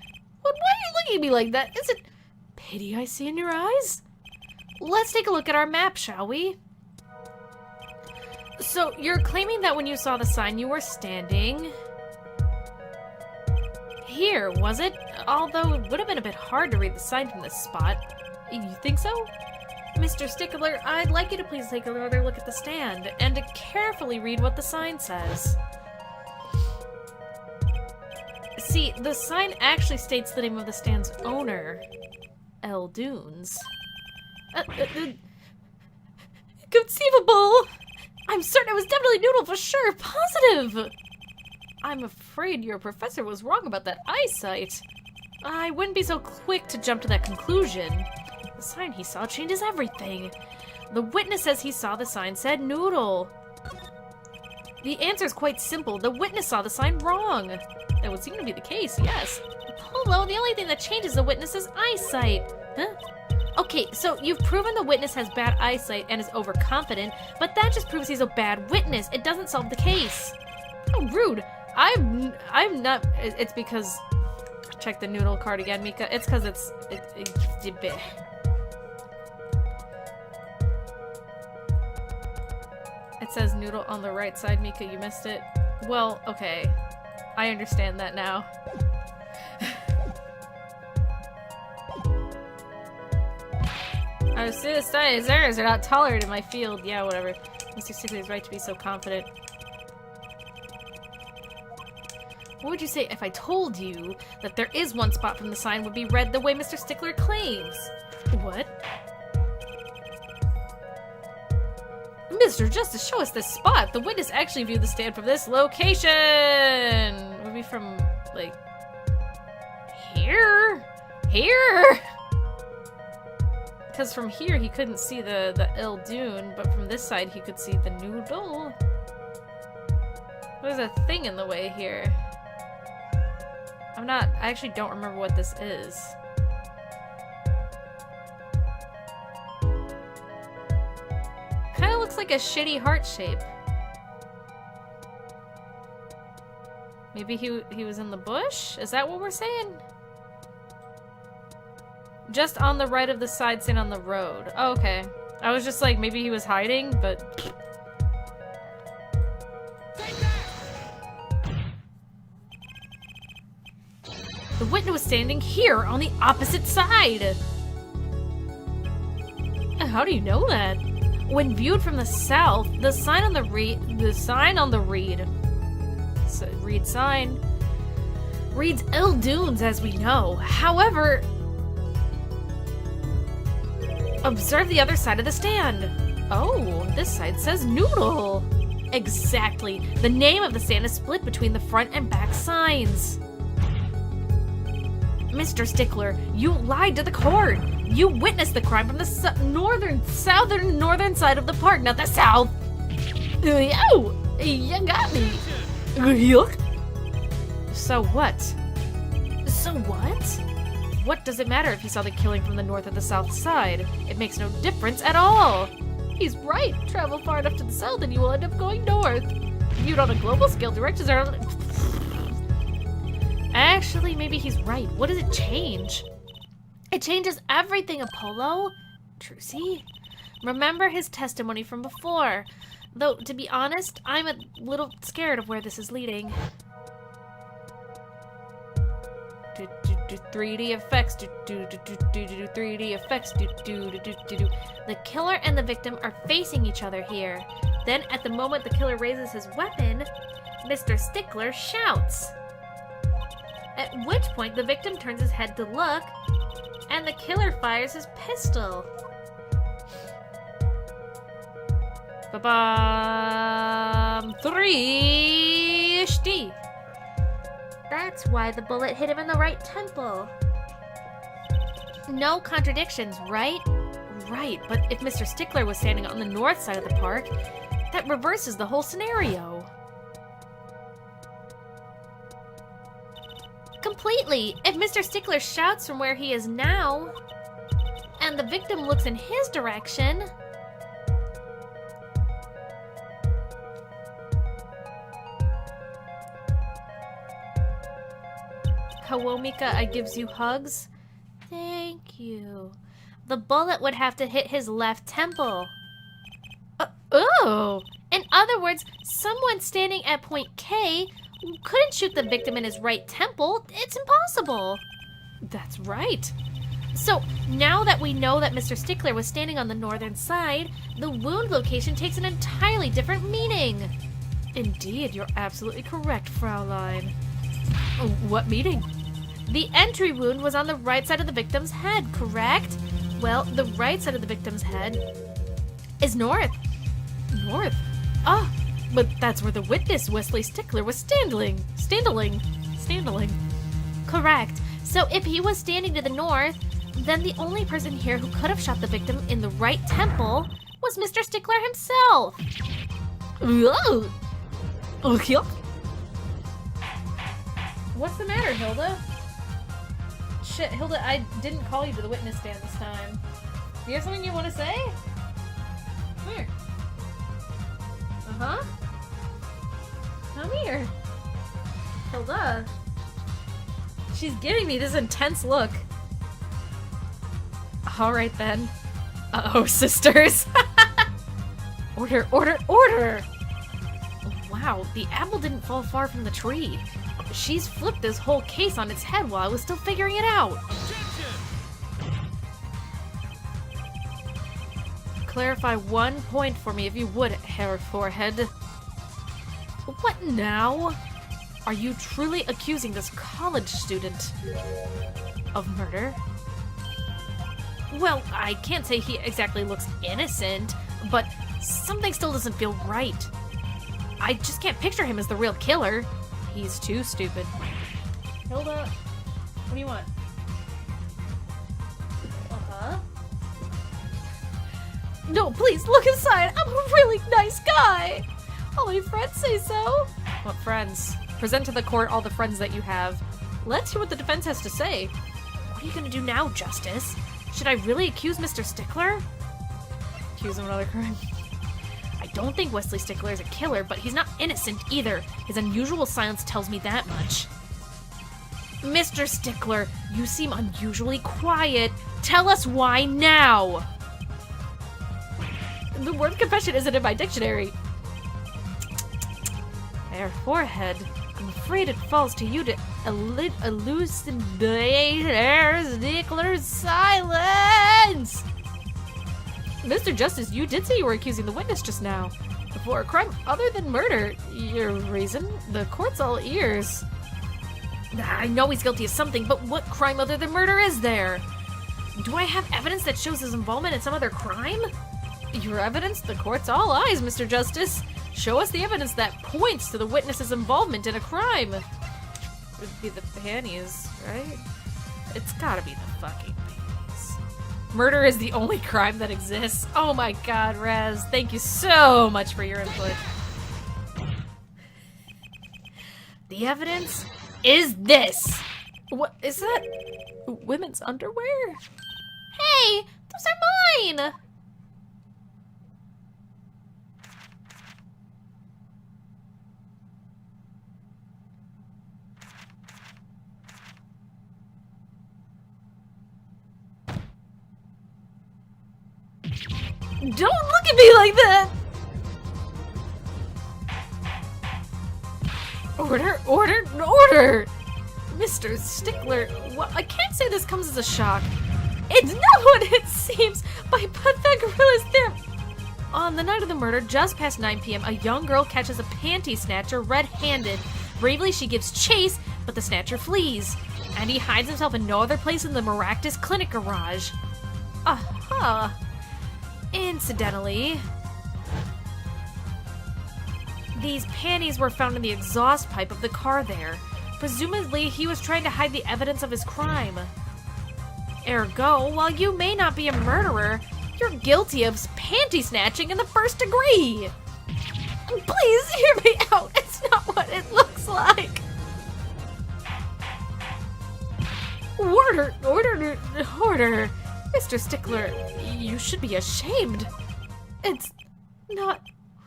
But why are you looking at me like that? Is it pity I see in your eyes? Let's take a look at our map, shall we? So, you're claiming that when you saw the sign you were standing... here, was it? Although it would have been a bit hard to read the sign from this spot. You think so? Mr. Stickler, I'd like you to please take another look at the stand, and to carefully read what the sign says. See, the sign actually states the name of the stand's owner, Eldoons. Conceivable! I'm certain it was definitely Noodle for sure, positive! I'm afraid your professor was wrong about that eyesight. I wouldn't be so quick to jump to that conclusion. The sign he saw changes everything. The witness says he saw the sign said noodle. The answer is quite simple. The witness saw the sign wrong. That would seem to be the case, yes. Although the only thing that changes the witness's eyesight. Huh? Okay, so you've proven the witness has bad eyesight and is overconfident, but that just proves he's a bad witness. It doesn't solve the case. How rude. I'm not. It's because. Check the noodle card again, Mika. It's because it's. It says noodle on the right side, Mika. You missed it. Well, okay. I understand that now. I was see the studies errors are not tolerated in my field. Yeah, whatever. Mr. Stickler is right to be so confident. What would you say if I told you that there is one spot from the sign would be read the way Mr. Stickler claims? What? Mr. Justice, show us this spot. The witness actually viewed the stand from this location. Would be from, like, here? Here? Because from here he couldn't see the Eldoon, but from this side he could see the noodle. There's a thing in the way here. I actually don't remember what this is. Kinda looks like a shitty heart shape. Maybe he was in the bush? Is that what we're saying? Just on the right of the side stand on the road. Oh, okay. I was just like, maybe he was hiding, but... The witness was standing here on the opposite side. How do you know that? When viewed from the south, the sign on the reed sign reads Ill Dunes, as we know. However, observe the other side of the stand. Oh, this side says Noodle. Exactly. The name of the stand is split between the front and back signs. Mr. Stickler, you lied to the court. You witnessed the crime from the northern side of the park, not the south. Oh, you got me. So what? So what? What does it matter if he saw the killing from the north or the south side? It makes no difference at all. He's right. Travel far enough to the south and you will end up going north. Viewed on a global scale, directions are... Actually, maybe he's right. What does it change? It changes everything, Apollo. Trucy? Remember his testimony from before. Though, to be honest, I'm a little scared of where this is leading. 3D effects. 3D effects. The killer and the victim are facing each other here. Then, at the moment the killer raises his weapon, Mr. Stickler shouts. At which point the victim turns his head to look, and the killer fires his pistol. Ba-bam! 3D. That's why the bullet hit him in the right temple. No contradictions, right? Right, but if Mr. Stickler was standing on the north side of the park, that reverses the whole scenario. Completely. If Mr. Stickler shouts from where he is now, and the victim looks in his direction... Hello, Mika, I gives you hugs. Thank you. The bullet would have to hit his left temple. Oh! In other words, someone standing at point K couldn't shoot the victim in his right temple. It's impossible. That's right. So, now that we know that Mr. Stickler was standing on the northern side, the wound location takes an entirely different meaning. Indeed, you're absolutely correct, Fraulein. What meaning? The entry wound was on the right side of the victim's head, correct? Well, the right side of the victim's head is north. North? Ah, but that's where the witness, Wesley Stickler, was standing. Correct. So if he was standing to the north, then the only person here who could have shot the victim in the right temple was Mr. Stickler himself. Whoa! What's the matter, Hilda? Shit, Hilda, I didn't call you to the witness stand this time. Do you have something you want to say? Come here. Uh-huh. Come here. Hilda. She's giving me this intense look. Alright then. Uh-oh, sisters. Order, order, order! Wow, the apple didn't fall far from the tree. She's flipped this whole case on its head while I was still figuring it out. Clarify one point for me if you would, Hair Forehead. What now? Are you truly accusing this college student of murder? Well, I can't say he exactly looks innocent, but something still doesn't feel right. I just can't picture him as the real killer. He's too stupid. Hilda, what do you want? Uh-huh. No, please, look inside! I'm a really nice guy! All my friends say so. What friends? Present to the court all the friends that you have. Let's hear what the defense has to say. What are you gonna do now, Justice? Should I really accuse Mr. Stickler? Accuse him of another crime. I don't think Wesley Stickler is a killer, but he's not innocent either. His unusual silence tells me that much. Mr. Stickler, you seem unusually quiet. Tell us why now! The word confession isn't in my dictionary. Fair Forehead, I'm afraid it falls to you to elucidate Stickler's silence! Mr. Justice, you did say you were accusing the witness just now. For a crime other than murder. Your reason? The court's all ears. I know he's guilty of something, but what crime other than murder is there? Do I have evidence that shows his involvement in some other crime? Your evidence? The court's all eyes, Mr. Justice. Show us the evidence that points to the witness's involvement in a crime. It would be the panties, right? It's gotta be the fucking panties. Murder is the only crime that exists. Oh my god, Raz. Thank you so much for your input. The evidence is this. What is that? Women's underwear? Hey, those are mine! Don't look at me like that! Order, order, order! Mr. Stickler, well, I can't say this comes as a shock. It's not what it seems by Pythagoras theorem. On the night of the murder, just past 9 p.m., a young girl catches a panty snatcher red-handed. Bravely, she gives chase, but the snatcher flees, and he hides himself in no other place than the Maractus Clinic garage. Aha! Incidentally, these panties were found in the exhaust pipe of the car there. Presumably, he was trying to hide the evidence of his crime. Ergo, while you may not be a murderer, you're guilty of panty snatching in the first degree. Please hear me out. It's not what it looks like. Order, order, order. Mr. Stickler, you should be ashamed. It's not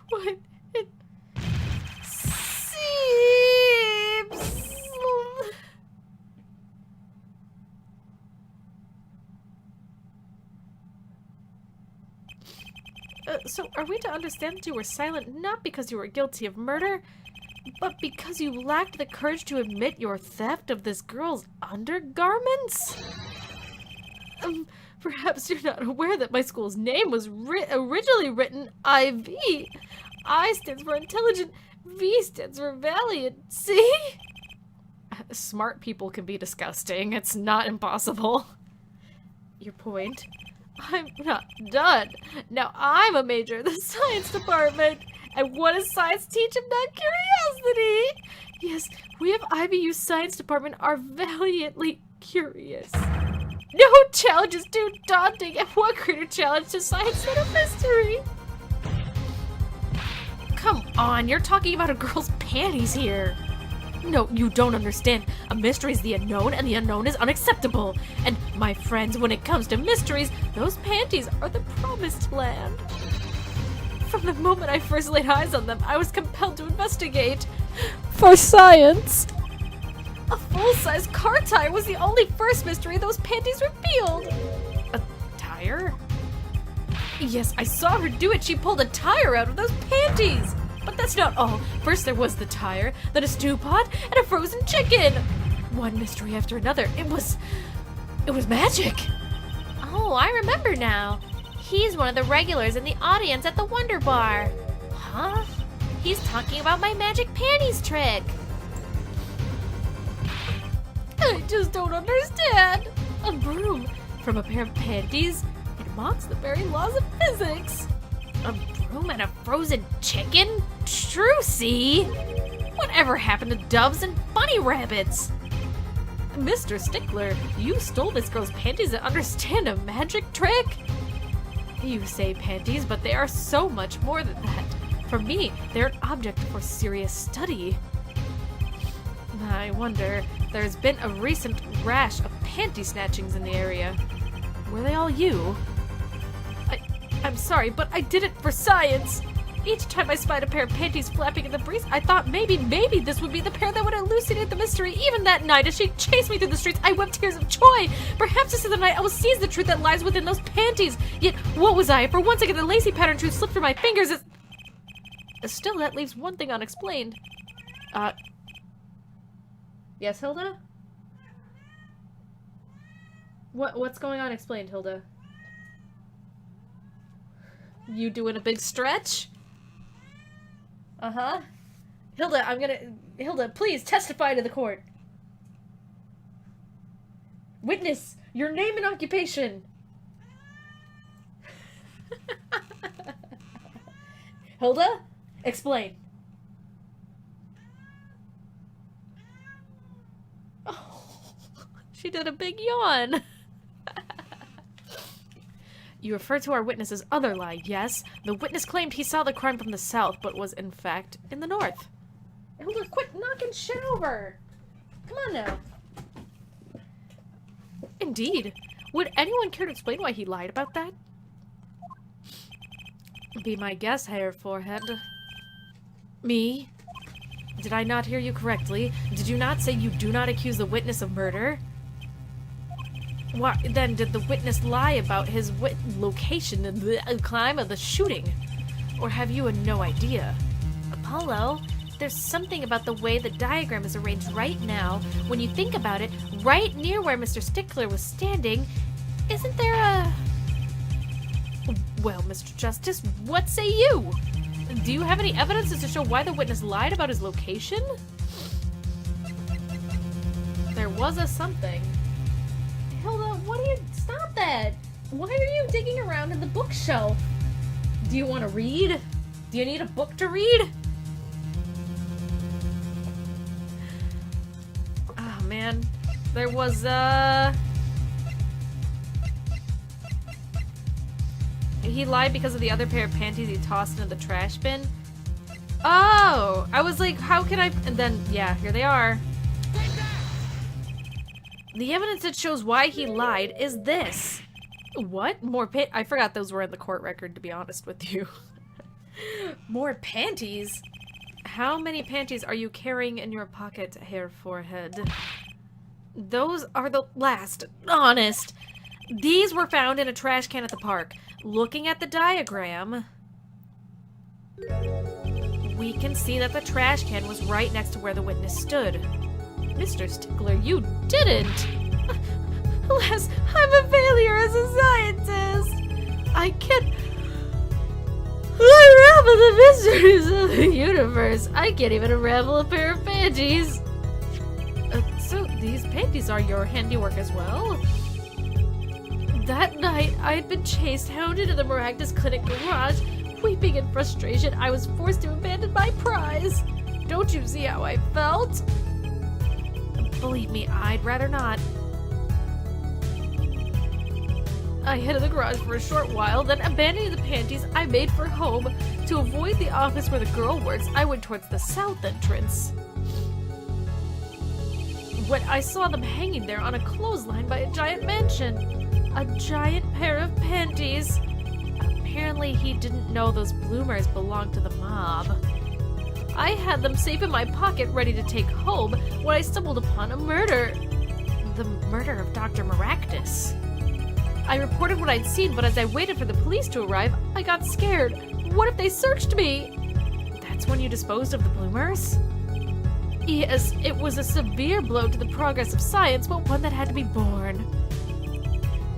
what it seems. So are we to understand that you were silent not because you were guilty of murder, but because you lacked the courage to admit your theft of this girl's undergarments? Perhaps you're not aware that my school's name was originally written IV. I stands for intelligent, V stands for valiant, see? Smart people can be disgusting. It's not impossible. Your point? I'm not done. Now I'm a major in the science department. And what does science teach if not curiosity? Yes, we of IBU's science department are valiantly curious. No challenge is too daunting, and what greater challenge to science than a mystery? Come on, you're talking about a girl's panties here. No, you don't understand. A mystery is the unknown, and the unknown is unacceptable. And my friends, when it comes to mysteries, those panties are the promised land. From the moment I first laid eyes on them, I was compelled to investigate. For science. A full-size car tire was the only first mystery those panties revealed. A tire? Yes, I saw her do it. She pulled a tire out of those panties. But that's not all. First there was the tire, then a stew pot, and a frozen chicken. One mystery after another. It was magic. Oh, I remember now. He's one of the regulars in the audience at the Wonder Bar. Huh? He's talking about my magic panties trick. I just don't understand. A broom from a pair of panties? It mocks the very laws of physics. A broom and a frozen chicken? True, see? Whatever happened to doves and bunny rabbits? Mr. Stickler, you stole this girl's panties to understand a magic trick? You say panties, but they are so much more than that. For me, they're an object for serious study. I wonder, there's been a recent rash of panty snatchings in the area. Were they all you? I'm sorry, but I did it for science! Each time I spied a pair of panties flapping in the breeze, I thought maybe this would be the pair that would elucidate the mystery. Even that night, as she chased me through the streets, I wept tears of joy. Perhaps this is the night I will seize the truth that lies within those panties. Yet, what was I? For once again, the lacy pattern truth slipped through my fingers as... Still, that leaves one thing unexplained. Yes, Hilda? What's going on? Explain, Hilda. You doing a big stretch? Uh-huh. Hilda, please testify to the court. Witness, your name and occupation. Hilda, explain. Oh, she did a big yawn. You refer to our witness's other lie, yes? The witness claimed he saw the crime from the south, but was in fact in the north. Hilda, quit knocking shit over! Come on now. Indeed. Would anyone care to explain why he lied about that? Be my guest, Hair Forehead. Me? Did I not hear you correctly? Did you not say you do not accuse the witness of murder? Why, then did the witness lie about his location and the time of the shooting? Or have you no idea? Apollo, there's something about the way the diagram is arranged right now. When you think about it, right near where Mr. Stickler was standing, isn't there a... Well, Mr. Justice, what say you? Do you have any evidence to show why the witness lied about his location? There was a something. Hilda, what do you... Stop that! Why are you digging around in the bookshelf? Do you want to read? Do you need a book to read? Oh, man. There was, He lied because of the other pair of panties he tossed into the trash bin? Oh! I was like, how can I... And then, yeah, here they are. The evidence that shows why he lied is this. What? More I forgot those were in the court record, to be honest with you. More panties? How many panties are you carrying in your pocket, Hair Forehead? Those are the last. Honest. These were found in a trash can at the park. Looking at the diagram, we can see that the trash can was right next to where the witness stood. Mr. Stickler, you didn't! Alas, I'm a failure as a scientist! I can't unravel the mysteries of the universe. I can't even unravel a pair of panties. So these panties are your handiwork as well? That night, I had been chased, hounded in the Maragda's clinic garage. Weeping in frustration, I was forced to abandon my prize. Don't you see how I felt? Believe me, I'd rather not. I hid in the garage for a short while, then abandoning the panties, I made for home. To avoid the office where the girl works, I went towards the south entrance. When I saw them hanging there on a clothesline by a giant mansion. A giant pair of panties. Apparently he didn't know those bloomers belonged to the mob. I had them safe in my pocket, ready to take home, when I stumbled upon a murder. The murder of Dr. Maractus. I reported what I'd seen, but as I waited for the police to arrive, I got scared. What if they searched me? That's when you disposed of the bloomers? Yes, it was a severe blow to the progress of science, but one that had to be borne.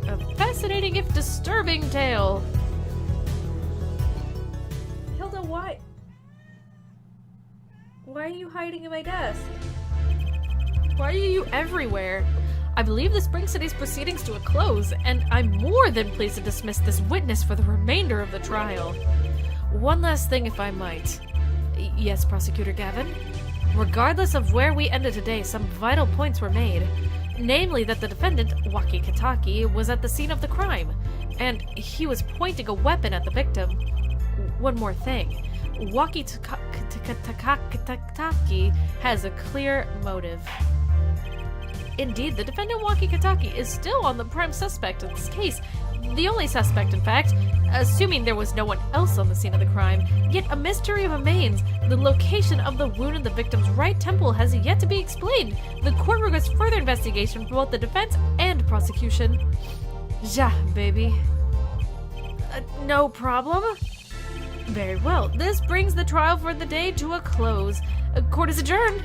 A fascinating if disturbing tale. Hilda, why? Why are you hiding in my desk? Why are you everywhere? I believe this brings today's proceedings to a close, and I'm more than pleased to dismiss this witness for the remainder of the trial. One last thing, if I might. Yes, Prosecutor Gavin? Regardless of where we ended today, some vital points were made. Namely that the defendant, Waki Kitaki, was at the scene of the crime, and he was pointing a weapon at the victim. One more thing. Waki Kitaki has a clear motive. Indeed, the defendant Waki Kitaki is still on the prime suspect in this case. The only suspect, in fact, assuming there was no one else on the scene of the crime. Yet a mystery remains. The location of the wound in the victim's right temple has yet to be explained. The court requests further investigation from both the defense and prosecution. Ja, baby. No problem. Very well. This brings the trial for the day to a close. Court is adjourned.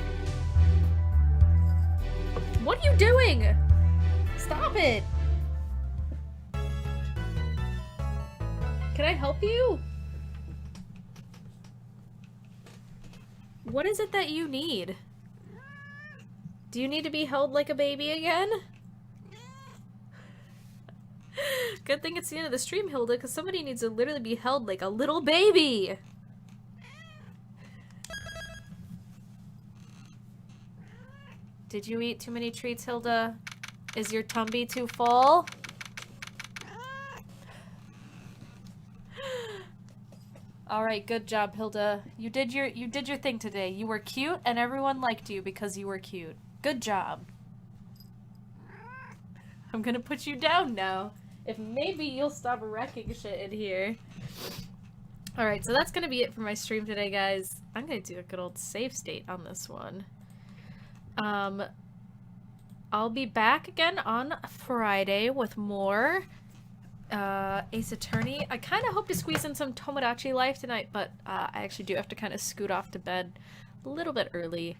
What are you doing? Stop it! Can I help you? What is it that you need? Do you need to be held like a baby again? Good thing it's the end of the stream, Hilda, because somebody needs to literally be held like a little baby! Did you eat too many treats, Hilda? Is your tummy too full? Alright, good job, Hilda. You did your thing today. You were cute, and everyone liked you because you were cute. Good job. I'm gonna put you down now. If maybe you'll stop wrecking shit in here. Alright, so that's gonna be it for my stream today, guys. I'm gonna do a good old save state on this one. I'll be back again on Friday with more Ace Attorney. I kind of hope to squeeze in some Tomodachi Life tonight, but I actually do have to kind of scoot off to bed a little bit early.